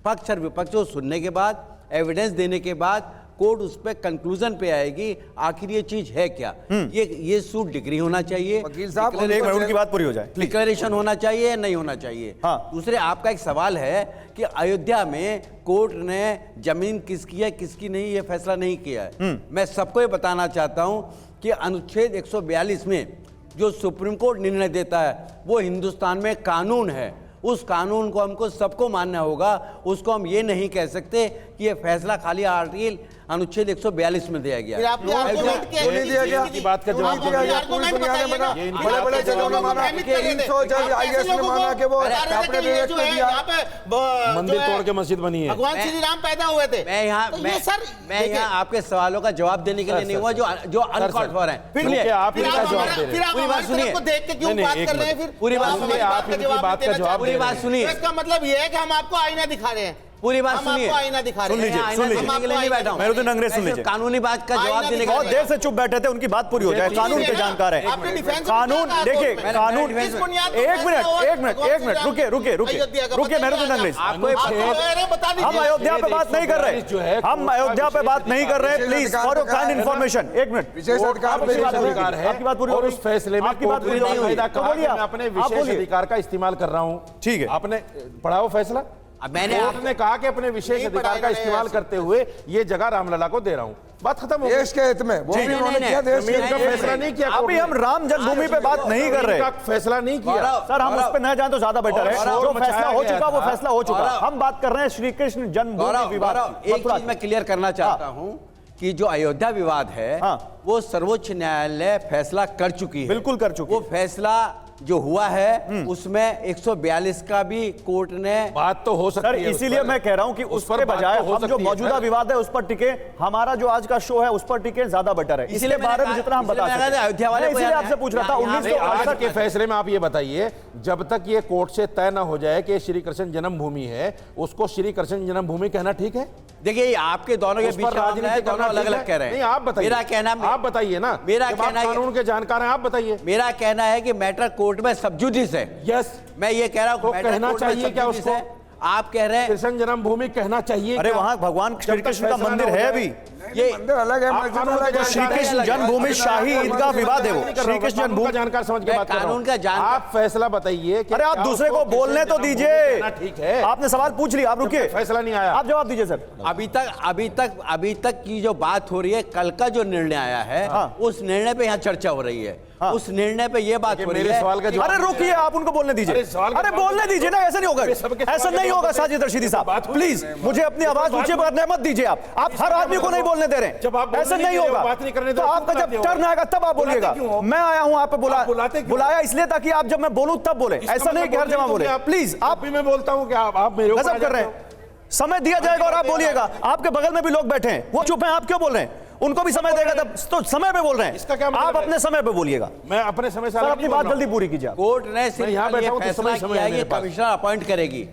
पक्ष और विपक्ष को सुनने के बाद, एविडेंस देने के बाद कोर्ट उस पर कंक्लूजन पे आएगी आखिर ये चीज है क्या। ये सूट डिग्री होना चाहिए, वकील साहब, एक मिनट उनकी बात पूरी हो जाए। डिक्लेरेशन होना चाहिए या नहीं होना चाहिए। हाँ। दूसरे, आपका एक सवाल है कि अयोध्या में कोर्ट ने जमीन किसकी है किसकी नहीं, ये फैसला नहीं किया है। मैं सबको ये बताना चाहता हूं कि अनुच्छेद 142 में जो सुप्रीम कोर्ट निर्णय देता है वो हिंदुस्तान में कानून है। उस कानून को हमको सबको मानना होगा। उसको हम ये नहीं कह सकते कि ये फैसला खाली आर्टिकल अनुच्छेद 142 में दिया गया। फिर आपने आर्गुमेंट क्या क्यों नहीं दिया गया? की बात का क्यों जवाब नहीं दिया गया? आर्गुमेंट पूरी दुनिया ने बताइएगा। माना, आप बड़े-बड़े कैसे जजों ने लोगों को माना, भ्रमित कि कर रहे थे? 300 जज आप कैसे IAS ने लोगों को माना कि वो बता रहे थे अपने कि ये विवेक जो पे है दिया। यहाँ पे मंदिर जो है तोड़ के मस्जिद बनी है। भगवान श्री राम पैदा हुए थे। मैं यहाँ तो ये सर मैं देखिए, यहाँ आपके सवालों का जवाब देने के लिए नहीं हुआ जो अनकॉल्ड फॉर है। फिर सुनिए, आप फिर इनका आप जवाब हमारा- दे रहे फिर हैं। आप पूरी बात हमारी तरफ सुनिए। को देख के क्यों नहीं, बात एक कर रहे हैं? मिनट। फिर पूरी बात आप सुनिए, हमारी आप इनकी जवाब बात का देना जवाब चाहते हैं। पूरी बात सुनिए। तो इसका मतलब ये है कि हम आपको आईना दिखा रहे हैं। पूरी बात हम सुनिए। आपको आईना दिखा रहे सुन हैं। लीजिए, आईना सुन लीजिए। दिखाने के लिए नहीं बैठा हूं। मेहरुद्दीन अंग्रेज सुन मैं लीजिए। सिर्फ कानूनी बात का जवाब देने के बहुत लिए देर से चुप बैठे थे, उनकी बात पूरी हो जाए। कानून के जानकार हैं। आपने डिफेंस में कानून क्या कहा देखिए, कोर्ट में? कानून इस बुनियाद पर एक फैसला मिनट हुआ एक मिनट भगवान एक मिनट श्री रुकिए राम रुकिए रुकिए अयोध्या का रुकिए बताइए मेहरुद्दीन आज अंग्रेज, आप। आपको अरे बता हम दीजिए। अयोध्या पे बात नहीं कर रहे, जो है, हम अयोध्या पे बात नहीं कर रहे। Please for your kind information. एक मिनट, विशेष अधिकार आपकी बात पूरी अधिकार कीजिए। है आपकी बात पूरी हो और गई। उस फैसले में आपकी बात कोर्ट पूरी ने नहीं हुई बाकायदा तो कहा कि बोलिए मैं आप। अपने आप विशेष बोलिए। अधिकार का इस्तेमाल कर रहा हूं। ठीक है। आपने पढ़ा वो फैसला? अब मैंने कोर्ट ने कहा कि अपने विशेष नहीं अधिकार पढ़ा का इन्होंने इस्तेमाल ऐसे। करते हुए ये जगह रामलला को दे रहा हूं। बात खत्म हो गई। देश के हित में वो भी नहीं, उन्होंने नहीं, किया, देश के जमीन हित का में। फैसला नहीं किया अभी हम राम जन्मभूमि पे बात नहीं कर रहे। का फैसला नहीं किया। सर हम उस पर न जाएं तो ज्यादा बेटर है। गौरव, जो फैसला मचाया हो गया चुका वो था। फैसला हो चुका। गौरव, हम बात कर रहे हैं श्री कृष्ण जन्मभूमि गौरव, विवाद गौरव, की। एक मथुरा चीज मैं क्लियर करना चाहता हूं कि जो अयोध्या विवाद है हाँ। वो सर्वोच्च न्यायालय फैसला कर चुकी है। बिल्कुल कर चुकी वो है। फैसला जो हुआ है उसमें 142 का भी कोर्ट ने बात तो हो सकती सर है। इसीलिए मैं कह रहा हूं कि उस पर उसके बात बजाय तो हो हम जो सकती है, मौजूदा सर। विवाद है उस पर टिके, हमारा जो आज का शो है उस पर टिके, ज्यादा बेटर है। इसलिए मैंने बारे में कहा- जितना हम इसलिए बता मैंने कहा सकते था, अयोध्या वाले हैं। को इसीलिए यहाँ- आपसे पूछ रहा था यहाँ- नहीं, आज 1968 के फैसले में आप ये बताइए, जब तक ये कोर्ट से तय ना हो जाए कि श्री कृष्ण जन्मभूमि है, उसको श्री कृष्ण जन्मभूमि कहना ठीक है? देखिए, ये आपके दोनों के उस बीच पर का मामला है, राजनीति दोनों करना अलग ठीक अलग है? कह रहे हैं। नहीं, आप बताइए। मेरा कहना आप बताइए ना। मेरा जब आप कहना कानून के जानकार हैं, आप बताइए। मेरा कहना है कि मैटर कोर्ट में सबजुडिस है। यस, मैं ये कह रहा हूं तो मैटर कहना कोर्ट में चाहिए क्या सबजुडिस उसको? है। आप कह रहे हैं कृष्ण जन्मभूमि कहना चाहिए अरे क्या? वहां भगवान श्री जब तक कृष्ण का फैसला मंदिर ना हो है जाए। अभी। ये मंदिर अलग है, आप मस्जिद कानून अलग के है। श्री कृष्ण जन्मभूमि शाही ईदगाह विवाद है वो। श्री कृष्ण कानून का जन्मभूमि। जानकार समझ के मैं बात कर रहा हूं। कानून का जानकार- आप फैसला बताइए कि अरे आप क्या दूसरे को उसको बोलने तो कृष्ण दीजिए। जन्मभूमि कहना ठीक है? आपने सवाल पूछ लिया, आप रुकिए। जब तक फैसला नहीं आया। आप जवाब दीजिए सर। अभी तक की जो बात हो रही है, कल का जो निर्णय आया है हाँ। उस निर्णय पे यहाँ चर्चा हो रही है। हाँ। उस निर्णय पे ये बात हो रही मेरे है सवाल का जवाब अरे रुकिए, आप उनको बोलने दीजिए। अरे सवाल का अरे जवाब बोलने दीजिए ना, ऐसा नहीं होगा। सबके सवाल ऐसा का नहीं जवाब होगा दीजिए। साजिद रशीदी साहब, बात हुई। प्लीज मुझे अपनी आवाज ऊंची करने मत दीजिए। आप हर आदमी को नहीं बोलने दे रहे जब आप हैं। बोलने ऐसा नहीं नहीं दे रहे हो, होगा। बात नहीं करने दे तो रहे हो, आपका क्यों जब बुलाते हो? टर्न आएगा तब आप बोलिएगा। बुलाते क्यों हो? मैं आया हूं, आप पे आप बुलाते क्यों? बुलाया इसलिए ताकि आप जब मैं बोलूं तब बोले। ऐसा नहीं कि हर जगह बोले। प्लीज आप भी, मैं बोलता हूं कि आप मेरे ऊपर गजब कर रहे हैं। समय दिया जाएगा और आप बोलिएगा। आपके बगल में भी लोग बैठे हैं, वो चुप हैं, आप क्यों बोल रहे हैं? उनको भी समय देगा तब तो समय पे बोल रहे हैं। इसका क्या मतलब आप है? अपने समय पे बोलिएगा। मैं अपने समय से सर अलग अपनी नहीं बात बोल रहा जल्दी पूरी कीजिए आप। कोर्ट ने सिर्फ यहाँ कल बैठा ये हूं तो फैसला समय किया है है कि मेरे पास। कमिश्नर अपॉइंट करेगी।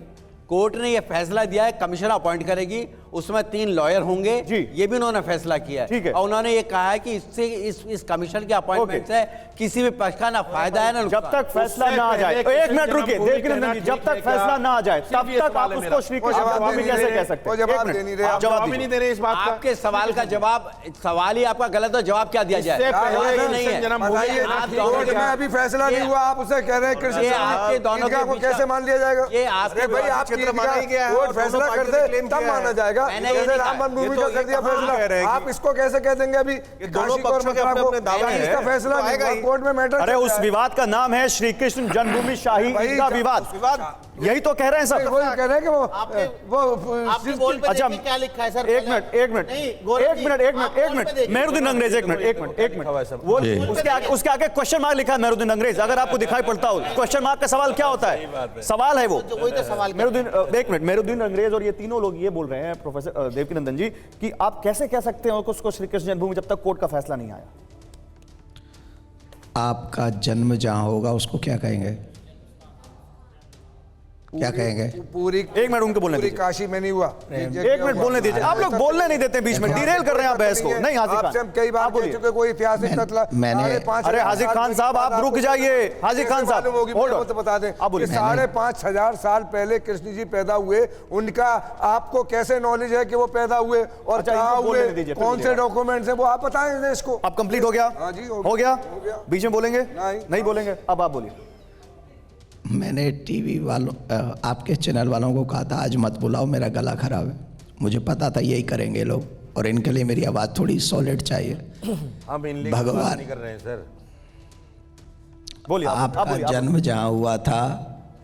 कोर्ट ने ये फैसला दिया है, कमिश्नर अपॉइंट करेगी उसमें 3 लॉयर होंगे जी। ये भी उन्होंने फैसला किया ठीक है। और उन्होंने ये कहा है कि इससे इस कमीशन के अपॉइंटमेंट से किसी भी पक्ष का ना फायदा है ना जब तक फैसला ना आ जाए, एक मिनट रुकिए देवकीनंदन जी, जब तक फैसला ना आ जाए तब तक आप उसको श्री कृष्ण जन्मभूमि कैसे कह सकते हैं? जवाब एक दे नहीं मिनट, रहे, आप जवाब नहीं दीजिए। दे रहे इस बात का। आपके सवाल का जवाब, सवाल ही आपका गलत है, जवाब क्या दिया जाए? पहले जवाब नहीं है। बताइए, आप दोनों कोर्ट के- में अभी फैसला नहीं हुआ, आप उसे कह रहे हैं कृष्ण ये आपके दोनों के ईदगाह को बीच कैसे का- मान लिया जाएगा? ये आपके अरे भाई, आप क्षेत्र माना ही गया है कोर्ट और फैसला दोनों कर पार्टियों ने दे क्लेम तब किया माना है। जाएगा। मैंने ये जैसे नहीं राम कहा। जन्मभूमि ये का तो कर दिया ये कहाँ फैसला, कह रहे हैं आप इसको कैसे कह देंगे? अभी दोनों काशी को और पक्षों के मथुरा को अपने दावे हैं, इसका फैसला तो नहीं आएगा हुआ, ही। कोर्ट में मैटर अरे चल उस रहा है। विवाद का नाम है श्री कृष्ण जन्मभूमि शाही वही ईदगाह क्या- विवाद, यही तो कह रहे हैं सब। वही कह रहे हैं कि वो आपके बोल पे अच्छा, देखिए क्या लिखा है सर। एक मिनट नहीं, गौरव जी, आप बोल पे देखिए। मेहरुद्दीन अंग्रेज, एक मिनट वो उसके आगे क्वेश्चन मार्क लिखा है मेहरुद्दीन अंग्रेज, अगर आपको दिखाई पड़ता हो क्वेश्चन मार्क का सवाल क्या होता है? सवाल है वो। वही तो सवाल। मेहरुद्दीन, एक मिनट, मेहरुद्दीन अंग्रेज और ये तीनों लोग ये बोल रहे हैं प्रोफेसर देवकीनंदन जी कि आप कैसे कह सकते हो कि उसको श्री कृष्ण जन्मभूमि जब तक कोर्ट का फैसला नहीं आया? आपका जन्म जहां होगा उसको क्या कहेंगे? क्या कहेंगे? पूरी एक मिनट उनको बोलने पूरी दीजिए। काशी में नहीं हुआ। एक मिनट बोलने दीजिए, आप लोग बोलने नहीं देते बीच में, डिरेल कर रहे हैं आप बहस को। नहीं हाजिर आपसे हम खान, कई बार आप कह बोलिए। चुके, कोई ऐतिहासिक तथ्य मैंने- अरे हाजिर खान साहब, आप रुक जाइए। हाजिर खान साहब, hold on। तो बता दें आप बोलिए। कि 5,500 साल पहले कृष्ण जी पैदा हुए, उनका आपको कैसे नॉलेज है कि वो पैदा हुए और अच्छा, कहाँ इनको बोलने हुए, दीजिए, फिर कौन से बोलिएगा। डॉक्यूमेंट्स हैं, वो आप बताएं देश को। अब कंप्लीट हो गया? हाँ जी, हो गया। बीच में बोलेंगे? नहीं। नहीं बोलेंगे। अब आप बोलिए। मैंने टीवी वालों आपके चैनल वालों को कहा था आज मत बुलाओ, मेरा गला खराब है। मुझे पता था यही करेंगे लोग और इनके लिए मेरी आवाज़ थोड़ी सॉलिड चाहिए। हम इन भगवान- नहीं कर रहे हैं सर। बोलिए आप आपका बोलिए। जन्म जहाँ हुआ था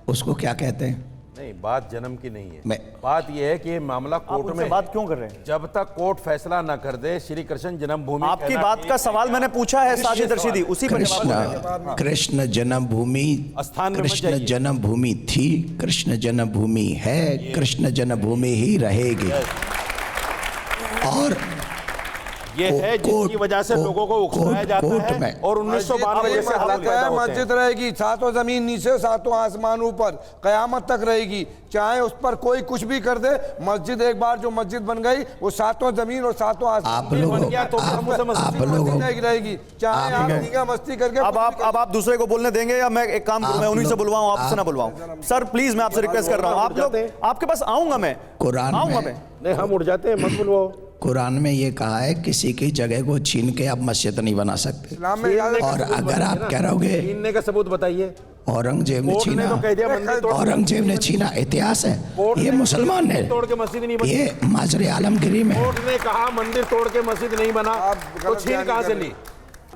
उसको क्या कहते हैं? नहीं, बात जन्म की नहीं है। मैं- बात यह है कि ये मामला आप कोर्ट उनसे में बात क्यों कर रहे हैं? जब तक कोर्ट फैसला न कर दे श्री कृष्ण जन्मभूमि आपकी कहना बात ठीक का है। सवाल मैंने पूछा है साजिद रशीदी, उसी पर जवाब दीजिए। कृष्ण जन्मभूमि, स्थान में मत कृष्ण जाइए। जन्मभूमि थी, कृष्ण जन्मभूमि है, कृष्ण जन्मभूमि ही रहेगी। और ये है जिसकी वजह से लोगों को उकसाया जाता कोर्ट है में- और 1992 से हालात पैदा होते हैं। मस्जिद रहेगी, सातों जमीन नीचे, सातों आसमान ऊपर, कयामत तक रहेगी। चाहे उस पर कोई कुछ भी कर दे, मस्जिद एक बार जो मस्जिद बन गई वो सातों जमीन और सातों आप आसमान लोगों बन गया तो आप मस्जिद लोगों रहेगी। चाहे आप दीगा मस्ती करके अब आप दूसरे को बोलने देंगे या मैं एक काम करूं, मैं उन्हीं से बुलवाऊं, आपसे ना बुलवाऊं? सर प्लीज, मैं आपसे रिक्वेस्ट कर रहा हूं, आप लोग, आपके पास आऊंगा मैं, कुरान आऊंगा में मैं। नहीं, हम उड़ जाते हैं, मत बुलवाओ। कुरान में ये कहा है किसी की जगह को छीन के आप मस्जिद नहीं बना सकते। इस्लाम में याद और अगर आप कह रहोगे छीनने का सबूत बताइए। औरंगजेब ने कोर्ट ने छीना, तो कह दिया मंदिर तोड़, औरंगजेब ने छीना, इतिहास है, कोर्ट ये ने मुसलमान ने, तोड़ के मस्जिद नहीं बनी। ये माजरे आलमगिरी में। कोर्ट ने कहा मंदिर तोड़ के मस्जिद नहीं बना, आप तो गलत छीन बयानी कहां कर से रहे ली?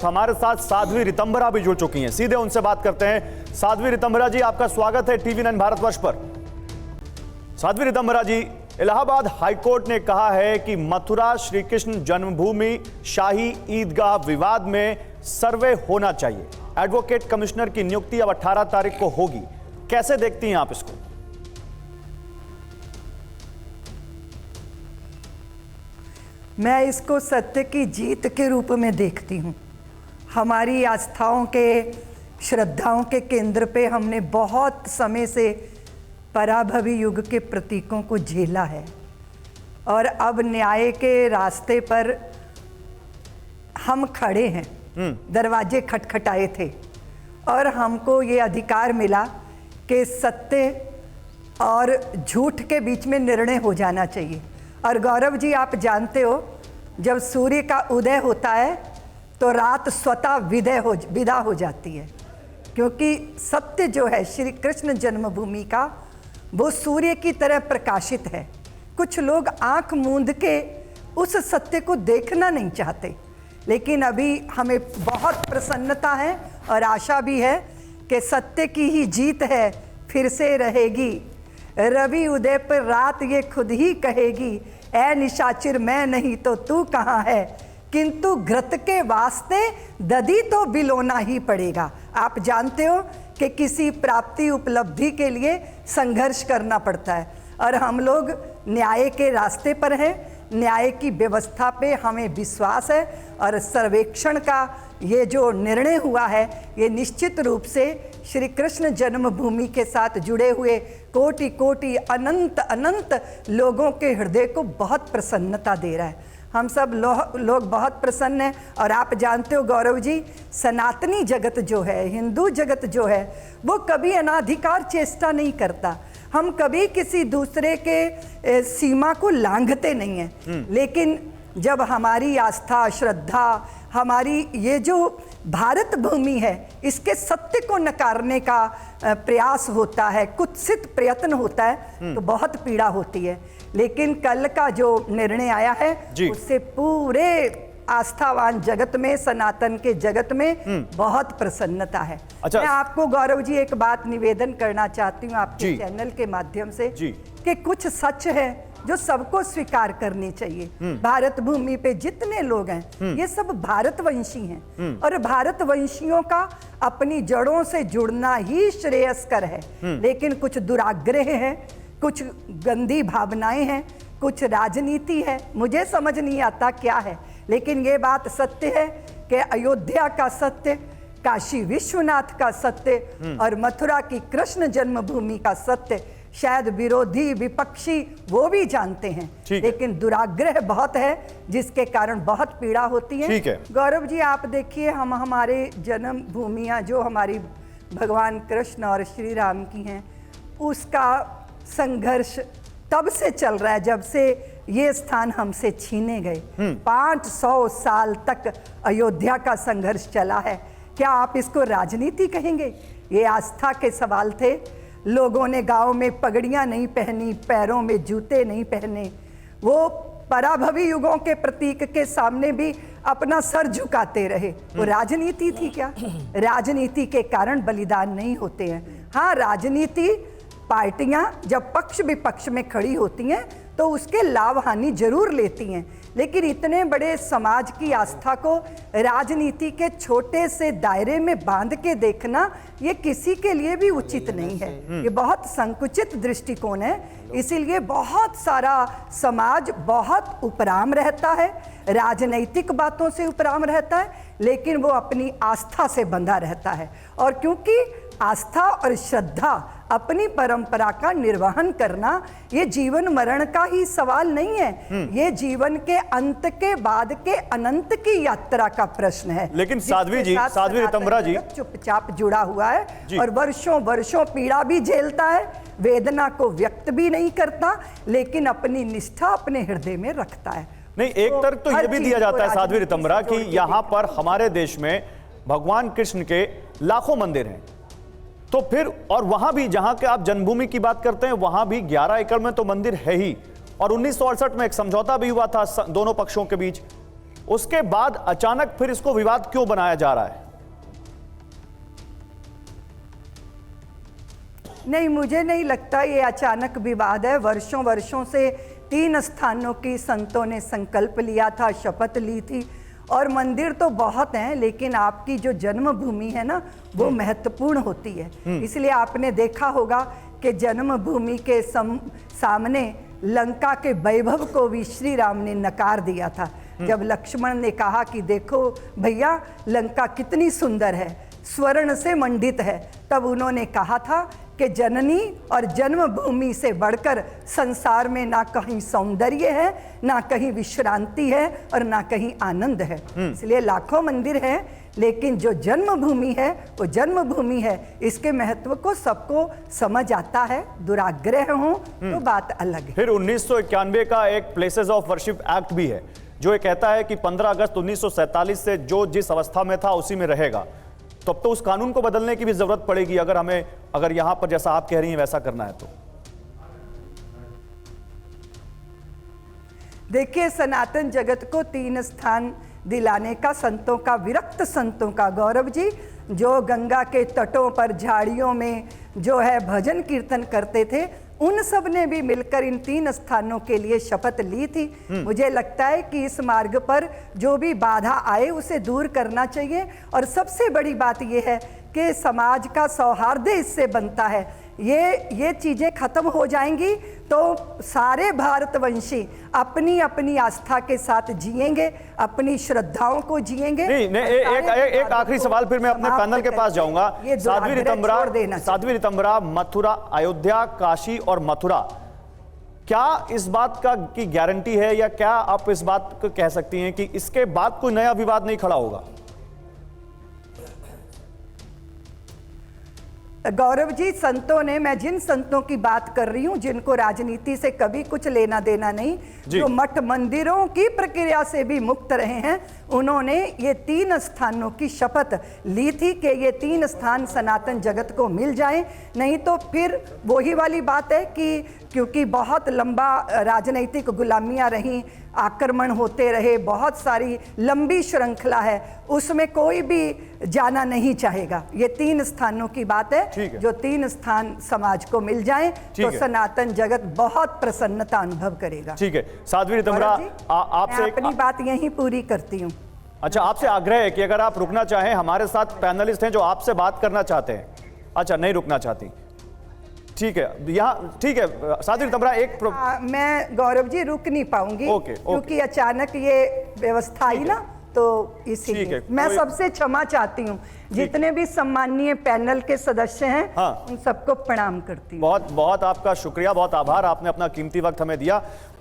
हमारे साथ साध्वी रितंबरा भी जुड़ चुकी हैं, सीधे उनसे बात करते हैं। साध्वी रितंबरा जी, आपका स्वागत है TV9 भारतवर्ष पर। साध्वी रितंबरा जी, इलाहाबाद हाईकोर्ट ने कहा है कि मथुरा श्री कृष्ण जन्मभूमि शाही ईदगाह विवाद में सर्वे होना चाहिए। एडवोकेट कमिश्नर की नियुक्ति अब 18 तारीख को होगी, कैसे देखती हैं आप इसको? मैं इसको सत्य की जीत के रूप में देखती हूँ। हमारी आस्थाओं के, श्रद्धाओं के केंद्र पे हमने बहुत समय से पराभवी युग के प्रतीकों को झेला है और अब न्याय के रास्ते पर हम खड़े हैं। दरवाजे खटखटाए थे और हमको ये अधिकार मिला कि सत्य और झूठ के बीच में निर्णय हो जाना चाहिए। और गौरव जी, आप जानते हो जब सूर्य का उदय होता है तो रात स्वतः विदा हो जाती है, क्योंकि सत्य जो है श्री कृष्ण जन्मभूमि का वो सूर्य की तरह प्रकाशित है। कुछ लोग आंख मूंद के उस सत्य को देखना नहीं चाहते, लेकिन अभी हमें बहुत प्रसन्नता है और आशा भी है कि सत्य की ही जीत है, फिर से रहेगी। रवि उदय पर रात ये खुद ही कहेगी, ऐ निशाचर मैं नहीं तो तू कहाँ है, किंतु घृत के वास्ते दधी तो बिलोना ही पड़ेगा। आप जानते हो कि किसी प्राप्ति उपलब्धि के लिए संघर्ष करना पड़ता है और हम लोग न्याय के रास्ते पर हैं। न्याय की व्यवस्था पे हमें विश्वास है और सर्वेक्षण का ये जो निर्णय हुआ है ये निश्चित रूप से श्री कृष्ण जन्मभूमि के साथ जुड़े हुए कोटि कोटि अनंत अनंत लोगों के हृदय को बहुत प्रसन्नता दे रहा है। हम सब लोग बहुत प्रसन्न हैं। और आप जानते हो गौरव जी, सनातनी जगत जो है, हिंदू जगत जो है, वो कभी अनाधिकार चेष्टा नहीं करता। हम कभी किसी दूसरे के सीमा को लांघते नहीं हैं। लेकिन जब हमारी आस्था, श्रद्धा, हमारी ये जो भारत भूमि है, इसके सत्य को नकारने का प्रयास होता है, कुत्सित प्रयत्न होता है, तो बहुत पीड़ा होती है। लेकिन कल का जो निर्णय आया है उससे पूरे आस्थावान जगत में, सनातन के जगत में बहुत प्रसन्नता है। अच्छा, मैं आपको गौरव जी एक बात निवेदन करना चाहती हूँ आपके चैनल के माध्यम से कि कुछ सच है जो सबको स्वीकार करनी चाहिए। भारत भूमि पे जितने लोग हैं ये सब भारतवंशी हैं और भारतवंशियों का अपनी जड़ों से जुड़ना ही श्रेयस्कर है। लेकिन कुछ दुराग्रह है, कुछ गंदी भावनाएं हैं, कुछ राजनीति है, मुझे समझ नहीं आता क्या है। लेकिन ये बात सत्य है कि अयोध्या का सत्य, काशी विश्वनाथ का सत्य और मथुरा की कृष्ण जन्मभूमि का सत्य शायद विरोधी विपक्षी वो भी जानते हैं, लेकिन दुराग्रह बहुत है जिसके कारण बहुत पीड़ा होती है। गौरव जी आप देखिए, हम हमारे जन्मभूमियाँ जो हमारी भगवान कृष्ण और श्री राम की हैं, उसका संघर्ष तब से चल रहा है जब से ये स्थान हमसे छीने गए। 500 साल तक अयोध्या का संघर्ष चला है। क्या आप इसको राजनीति कहेंगे? ये आस्था के सवाल थे। लोगों ने गांव में पगड़ियां नहीं पहनी, पैरों में जूते नहीं पहने, वो पराभवी युगों के प्रतीक के सामने भी अपना सर झुकाते रहे। वो राजनीति थी क्या? राजनीति के कारण बलिदान नहीं होते हैं। हाँ, राजनीति पार्टियां जब पक्ष विपक्ष में खड़ी होती हैं तो उसके लाभ हानि जरूर लेती हैं, लेकिन इतने बड़े समाज की आस्था को राजनीति के छोटे से दायरे में बांध के देखना ये किसी के लिए भी उचित नहीं है। ये बहुत संकुचित दृष्टिकोण है। इसीलिए बहुत सारा समाज बहुत उपराम रहता है, राजनैतिक बातों से उपराम रहता है, लेकिन वो अपनी आस्था से बंधा रहता है। और क्योंकि आस्था और श्रद्धा, अपनी परंपरा का निर्वहन करना ये जीवन मरण का ही सवाल नहीं है, ये जीवन के अंत के बाद के अनंत की यात्रा का प्रश्न है। लेकिन साध्वी जी, साध्वी रितंबरा जी चुपचाप जुड़ा हुआ है और वर्षों वर्षों पीड़ा भी झेलता है, वेदना को व्यक्त भी नहीं करता, लेकिन अपनी निष्ठा अपने हृदय में रखता है। नहीं, एक तर्क तो यह भी दिया जाता है साध्वी रितंबरा कि यहाँ पर हमारे देश में भगवान कृष्ण के लाखों मंदिर हैं, तो फिर और वहां भी जहां के आप जन्मभूमि की बात करते हैं वहां भी 11 एकड़ में तो मंदिर है ही, और 1968 में एक समझौता भी हुआ था दोनों पक्षों के बीच। उसके बाद अचानक फिर इसको विवाद क्यों बनाया जा रहा है? नहीं, मुझे नहीं लगता ये अचानक विवाद है। वर्षों वर्षों से 3 स्थानों की संतों ने संकल्प लिया था, शपथ ली थी, और मंदिर तो बहुत हैं, लेकिन आपकी जो जन्मभूमि है ना वो महत्वपूर्ण होती है। इसलिए आपने देखा होगा कि जन्मभूमि के सामने लंका के वैभव को भी श्री राम ने नकार दिया था। जब लक्ष्मण ने कहा कि देखो भैया लंका कितनी सुंदर है, स्वर्ण से मंडित है, तब उन्होंने कहा था कि जननी और जन्मभूमि से बढ़कर संसार में ना कहीं सौंदर्य है, ना कहीं विश्रांति है और ना कहीं आनंद है। इसलिए लाखों मंदिर हैं, लेकिन जो जन्मभूमि है वो जन्मभूमि है। इसके महत्व को सबको समझ आता है। दुराग्रह हो तो बात अलग है। फिर 1991 का एक प्लेसेस ऑफ वर्शिप एक्ट भी है जो ये कहता है कि 15 अगस्त 1947 से जो जिस अवस्था में था उसी में रहेगा। तब तो उस कानून को बदलने की भी जरूरत पड़ेगी अगर यहां पर जैसा आप कह रही हैं वैसा करना है तो। देखिए, सनातन जगत को 3 स्थान दिलाने का संतों का, विरक्त संतों का, गौरव जी जो गंगा के तटों पर झाड़ियों में जो है भजन कीर्तन करते थे, उन सब ने भी मिलकर इन 3 स्थानों के लिए शपथ ली थी। मुझे लगता है कि इस मार्ग पर जो भी बाधा आए उसे दूर करना चाहिए। और सबसे बड़ी बात यह है कि समाज का सौहार्द इससे बनता है ये चीज़ें खत्म हो जाएंगी तो सारे भारतवंशी अपनी अपनी आस्था के साथ जिएंगे, अपनी श्रद्धाओं को जिएंगे। एक आखिरी सवाल फिर मैं अपने पैनल के पास जाऊंगा। साध्वी रितंबरा, मथुरा, अयोध्या, काशी और मथुरा, क्या इस बात की गारंटी है या क्या आप इस बात को कह सकती हैं कि इसके बाद कोई नया विवाद नहीं खड़ा होगा? गौरव जी, संतों ने, मैं जिन संतों की बात कर रही हूं जिनको राजनीति से कभी कुछ लेना देना नहीं, जो मठ मंदिरों की प्रक्रिया से भी मुक्त रहे हैं, उन्होंने ये 3 स्थानों की शपथ ली थी कि ये 3 स्थान सनातन जगत को मिल जाएं। नहीं तो फिर वही वाली बात है कि क्योंकि बहुत लंबा राजनीतिक गुलामियां रहीं, आक्रमण होते रहे, बहुत सारी लंबी श्रृंखला है, उसमें कोई भी जाना नहीं चाहेगा। ये 3 स्थानों की बात है, जो 3 स्थान समाज को मिल जाएं तो सनातन जगत बहुत प्रसन्नता अनुभव करेगा। ठीक है साध्वी रितंबरा, आपसे अपनी बात यहीं पूरी करती हूँ। अच्छा, आपसे आग्रह है कि अगर आप रुकना चाहें, हमारे साथ पैनलिस्ट हैं जो आपसे बात करना चाहते हैं। अच्छा, नहीं रुकना चाहती, ठीक है, यहाँ ठीक है। साध्वी रितंबरा, मैं गौरव जी रुक नहीं पाऊंगी क्योंकि अचानक ये व्यवस्था आई ना, तो इसीलिए मैं सबसे क्षमा चाहती हूँ। जितने भी सम्माननीय पैनल के सदस्य हैं, उन सबको प्रणाम करती हूँ। बहुत बहुत आपका शुक्रिया, बहुत आभार, आपने अपना कीमती वक्त हमें दिया।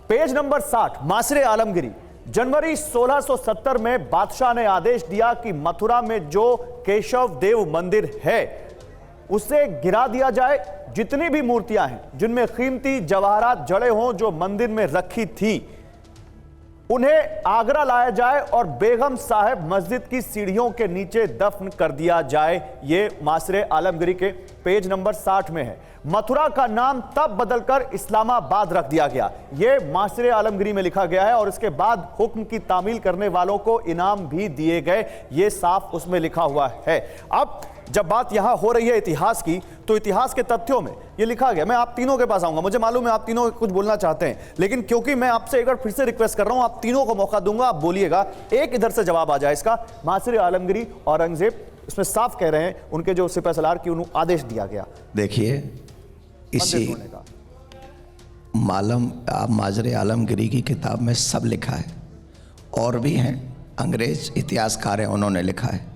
Page number 60, Maasir Alamgiri. जनवरी 1670 में बादशाह ने आदेश दिया कि मथुरा में जो केशव देव मंदिर है उसे गिरा दिया जाए। जितनी भी मूर्तियां हैं जिनमें कीमती जवाहरात जड़े हों जो मंदिर में रखी थी, उन्हें आगरा लाया जाए और बेगम साहब मस्जिद की सीढ़ियों के नीचे दफन कर दिया जाए। ये मासरे आलमगिरी के पेज नंबर 60 में है। मथुरा का नाम तब बदलकर इस्लामाबाद रख दिया गया, ये मासरे आलमगिरी में लिखा गया है। और इसके बाद हुक्म की तामील करने वालों को इनाम भी दिए गए, ये साफ उसमें लिखा हुआ है। अब जब बात यहां हो रही है इतिहास की, तो इतिहास के तथ्यों में ये लिखा गया। मैं आप तीनों के पास आऊंगा, मुझे मालूम है आप तीनों कुछ बोलना चाहते हैं, लेकिन क्योंकि मैं आपसे एक बार फिर से रिक्वेस्ट कर रहा हूं, आप तीनों को मौका दूंगा, आप बोलिएगा, एक इधर से जवाब आ जाए इसका। मासरे आलमगिरी, औरंगजेब, इसमें साफ कह रहे हैं उनके जो सिपह सलार की उन्हें आदेश दिया गया। देखिए, इसी माजरे आलमगिरी की किताब में सब लिखा है, और भी हैं, अंग्रेज इतिहासकार हैं, उन्होंने लिखा है,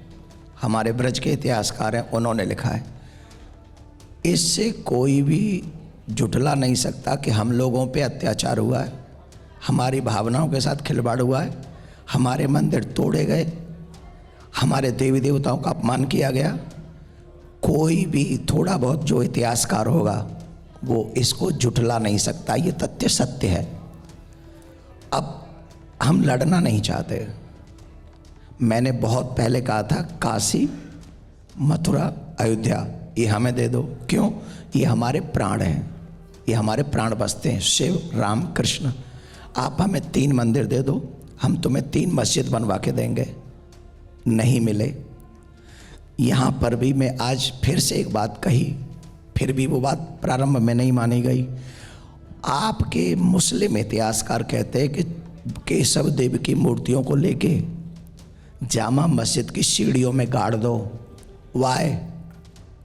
हमारे ब्रज के इतिहासकार हैं, उन्होंने लिखा है। इससे कोई भी जुटला नहीं सकता कि हम लोगों पे अत्याचार हुआ है, हमारी भावनाओं के साथ खिलवाड़ हुआ है, हमारे मंदिर तोड़े गए, हमारे देवी देवताओं का अपमान किया गया। कोई भी थोड़ा बहुत जो इतिहासकार होगा वो इसको जुटला नहीं सकता, ये तथ्य सत्य है। अब हम लड़ना नहीं चाहते। मैंने बहुत पहले कहा था काशी, मथुरा, अयोध्या ये हमें दे दो। क्यों? ये हमारे प्राण हैं, ये हमारे प्राण बसते हैं, शिव, राम, कृष्ण। आप हमें 3 मंदिर दे दो, हम तुम्हें 3 मस्जिद बनवा के देंगे। नहीं मिले। यहाँ पर भी मैं आज फिर से एक बात कही, फिर भी वो बात प्रारंभ में नहीं मानी गई। आपके मुस्लिम इतिहासकार कहते हैं कि केशव देव की मूर्तियों को लेके जामा मस्जिद की सीढ़ियों में गाड़ दो। वाय,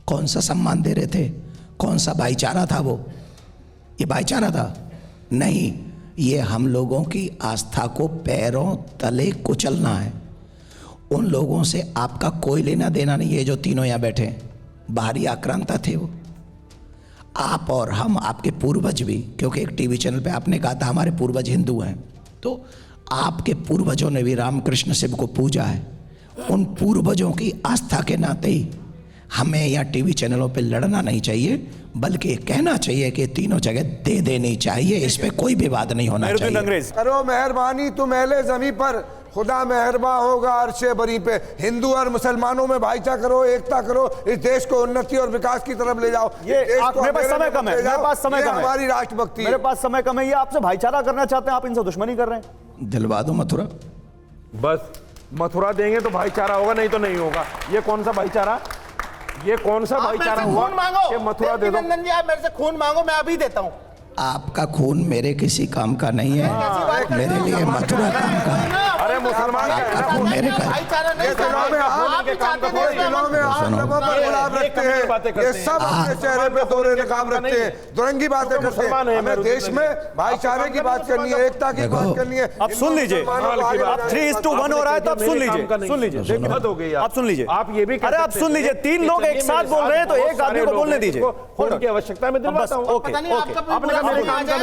कौन सा सम्मान दे रहे थे? कौन सा भाईचारा था वो? ये भाईचारा था? नहीं, ये हम लोगों की आस्था को पैरों तले कुचलना है। उन लोगों से आपका कोई लेना देना नहीं है जो तीनों यहाँ बैठे हैं, बाहरी आक्रांता थे वो। आप और हम, आपके पूर्वज भी, क्योंकि एक टीवी चैनल पे आपने कहा था हमारे पूर्वज हिंदू हैं, तो आपके पूर्वजों ने भी रामकृष्ण शिव को पूजा है। उन पूर्वजों की आस्था के नाते ही हमें या टीवी चैनलों पे लड़ना नहीं चाहिए, बल्कि कहना चाहिए कि तीनों जगह दे देनी चाहिए। इस पे कोई विवाद नहीं होना चाहिए। करो मेहरबानी तुम अहले ज़मीं पर, खुदा मेहरबा होगा अर्शे बरी पे। हिंदू और मुसलमानों में भाईचारा करो, एकता करो, इस देश को उन्नति और विकास की तरफ ले जाओ। ये मेरे पास समय कम है, मेरे पास समय कम है, हमारी राष्ट्रभक्ति, मेरे पास समय कम है। ये आपसे भाईचारा करना चाहते हैं, आप इनसे दुश्मनी कर रहे हैं। दिलवा दो मथुरा, बस मथुरा देंगे तो भाईचारा होगा, नहीं तो नहीं होगा। ये कौन सा भाईचारा, ये कौन सा भाईचारा हुआ कि मथुरा दे दो? नंदन जी, आप मेरे से खून मांगो, मैं अभी देता हूँ। आपका खून मेरे किसी काम का नहीं है, मेरे लिए मथुरा काम का है। अरे मुसलमान मेरे भाईचारा नहीं दिलों में आप गुलाब रखते हैं, ये सब अपने चेहरे पे दोहरे नकाब रखते हैं, दुरंगी बातें करते हैं। हमें देश में भाईचारे की बात करनी है, एकता की बात करनी है। अब सुन लीजिए, अब 3:1 हो रहा है तो अब सुन लीजिए, सुन लीजिए, हो गई आप सुन लीजिए, आप ये भी अरे आप सुन लीजिए, 3 लोग एक साथ बोल रहे हैं तो एक आदमी को बोलने दीजिए। फोन की आवश्यकता मैं दिलवाता हूं। ओके,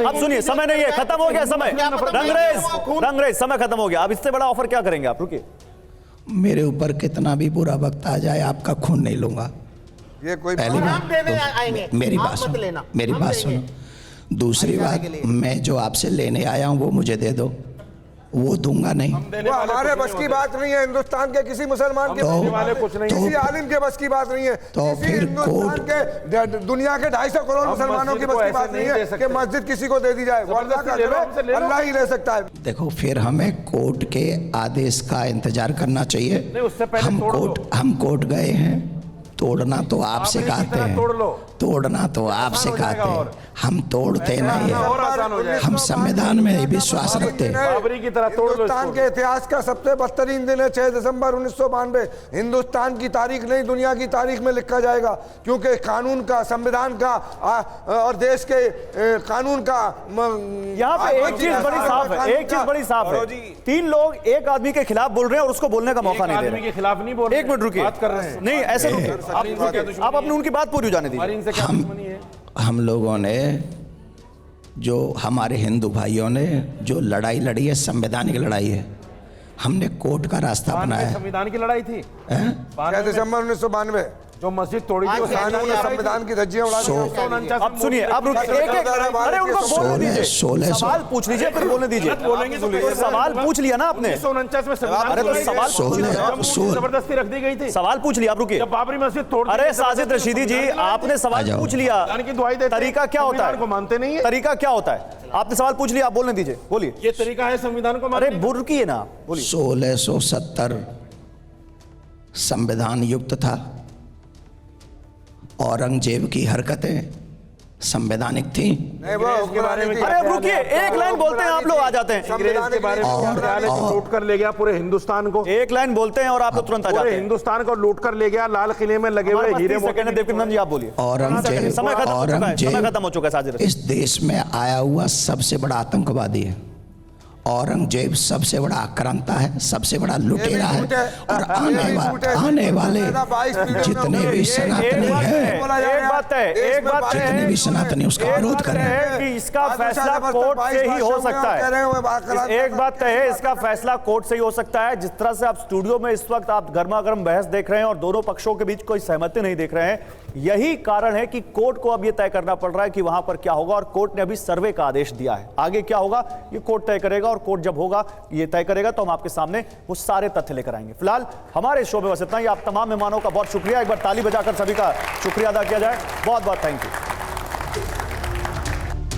अब सुनिए, समय नहीं है, खत्म हो गया समय। रंगरेज समय खत्म हो गया, अब इससे बड़ा ऑफर क्या करेंगे आप? रुकिए, मेरे ऊपर कितना भी बुरा वक्त आ जाए, आपका खून नहीं लूंगा। ये कोई पहली हम देने आएंगे, बात, मेरी आप बात मत सुनो, लेना, मेरी हम बात देंगे। सुनो। दूसरी बात, मैं जो आपसे लेने आया हूं वो मुझे दे दो, वो दूंगा नहीं। वो हमारे बस की बात नहीं है, हिंदुस्तान के किसी मुसलमान के किसी आलिम के बस की बात नहीं है, तो किसी फिर हिंदुस्तान के दुनिया के 250 करोड़ मुसलमानों की बस की बात नहीं है कि मस्जिद किसी को दे दी जाए। अल्लाह ही ले सकता है। देखो, फिर हमें कोर्ट के आदेश का इंतजार करना चाहिए। हम कोर्ट गए हैं, तोड़ना तो आप सिखाते हैं, तोड़ना तो आप सिखाते हैं, हम तोड़ते नहीं हैं, हम संविधान में विश्वास रखते हैं। हिंदुस्तान के इतिहास का सबसे बदतरीन दिन है 6 दिसंबर 1992। हिंदुस्तान की तारीख नहीं, दुनिया की तारीख में लिखा जाएगा, क्योंकि कानून का, संविधान का और देश के कानून का यहाँ पे एक चीज बड़ी साफ है, एक चीज बड़ी साफ है, 3 लोग एक आदमी के खिलाफ बोल रहे हैं और उसको बोलने का मौका नहीं दे रहे। के खिलाफ नहीं बोल रहे, 1 मिनट रुकिए, बात कर रहे हैं। नहीं ऐसे रुकिए, आप अपनी उनकी बात पूरी हो जाने दीजिए। हम लोगों ने, जो हमारे हिंदू भाइयों ने जो लड़ाई लड़ी है, संवैधानिक लड़ाई है, हमने कोर्ट का रास्ता बनाया। संविधान की लड़ाई थी 6 दिसंबर 1992 जो मस्जिद तोड़ी थी, संविधान की धज्जियां उड़ा दी। अब सुनिए, अब अरे उनको बोलने दीजिए, 1600 सवाल पूछ लीजिए फिर बोलने दीजिए। तो सवाल पूछ लिया ना आपने, 1949 में संविधान अरे तो सवाल जबरदस्ती रख दी गई थी। सवाल पूछ लिया, आप रुकिए। जब बाबरी मस्जिद तोड़, अरे साजिद रशीदी जी, आपने सवाल पूछ लिया, की दुआई देते, तरीका क्या होता संविधान को है? मानते नहीं है। तरीका क्या होता है? आपने सवाल पूछ लिया, आप बोलने दीजिए, बोलिए। ये तरीका है संविधान को अरे मानने। रुकिए ना, बोलिए। 1670 संविधान युक्त था। औरंगजेब की हरकतें संवैधानिक थी। नहीं, वो उसके बारे में अरे अब रुकिए, एक लाइन बोलते हैं आप लोग आ जाते हैं, अंग्रेज के बारे में लूट कर ले गया पूरे हिंदुस्तान को। एक लाइन बोलते हैं और आप लोग तुरंत आ जाते पूरे हैं। हिंदुस्तान को लूट कर ले गया, लाल किले में लगे हुए हीरे मोती। देवकिंदन जी आप बोलिए। औरंगजेब समय खत्म हो चुका है साजिद। इस देश में आया हुआ सबसे बड़ा आतंकवादी है। औरंगजेब सबसे बड़ा आक्रांता है, सबसे बड़ा लुटेरा है, और आने वाले जितने भी सनातनी हैं, एक बात जितने भी सनातनी उसका विरोध कर रहे हैं, कि इसका फैसला कोर्ट से ही हो सकता है। एक बात है, इसका फैसला कोर्ट से ही हो सकता है। जिस तरह से आप स्टूडियो में इस वक्त आप गर्मा गर्म बहस देख रहे हैं और दोनों पक्षों के बीच कोई सहमति नहीं देख रहे हैं, यही कारण है कि कोर्ट को अब यह तय करना पड़ रहा है कि वहां पर क्या होगा। और कोर्ट ने अभी सर्वे का आदेश दिया है, आगे क्या होगा ये कोर्ट तय करेगा, और कोर्ट जब होगा ये तय करेगा तो हम आपके सामने वो सारे तथ्य लेकर आएंगे। फिलहाल हमारे शो में बस इतना ही। आप तमाम मेहमानों का बहुत शुक्रिया, एक बार ताली बजाकर सभी का शुक्रिया अदा किया जाए। बहुत बहुत थैंक यू।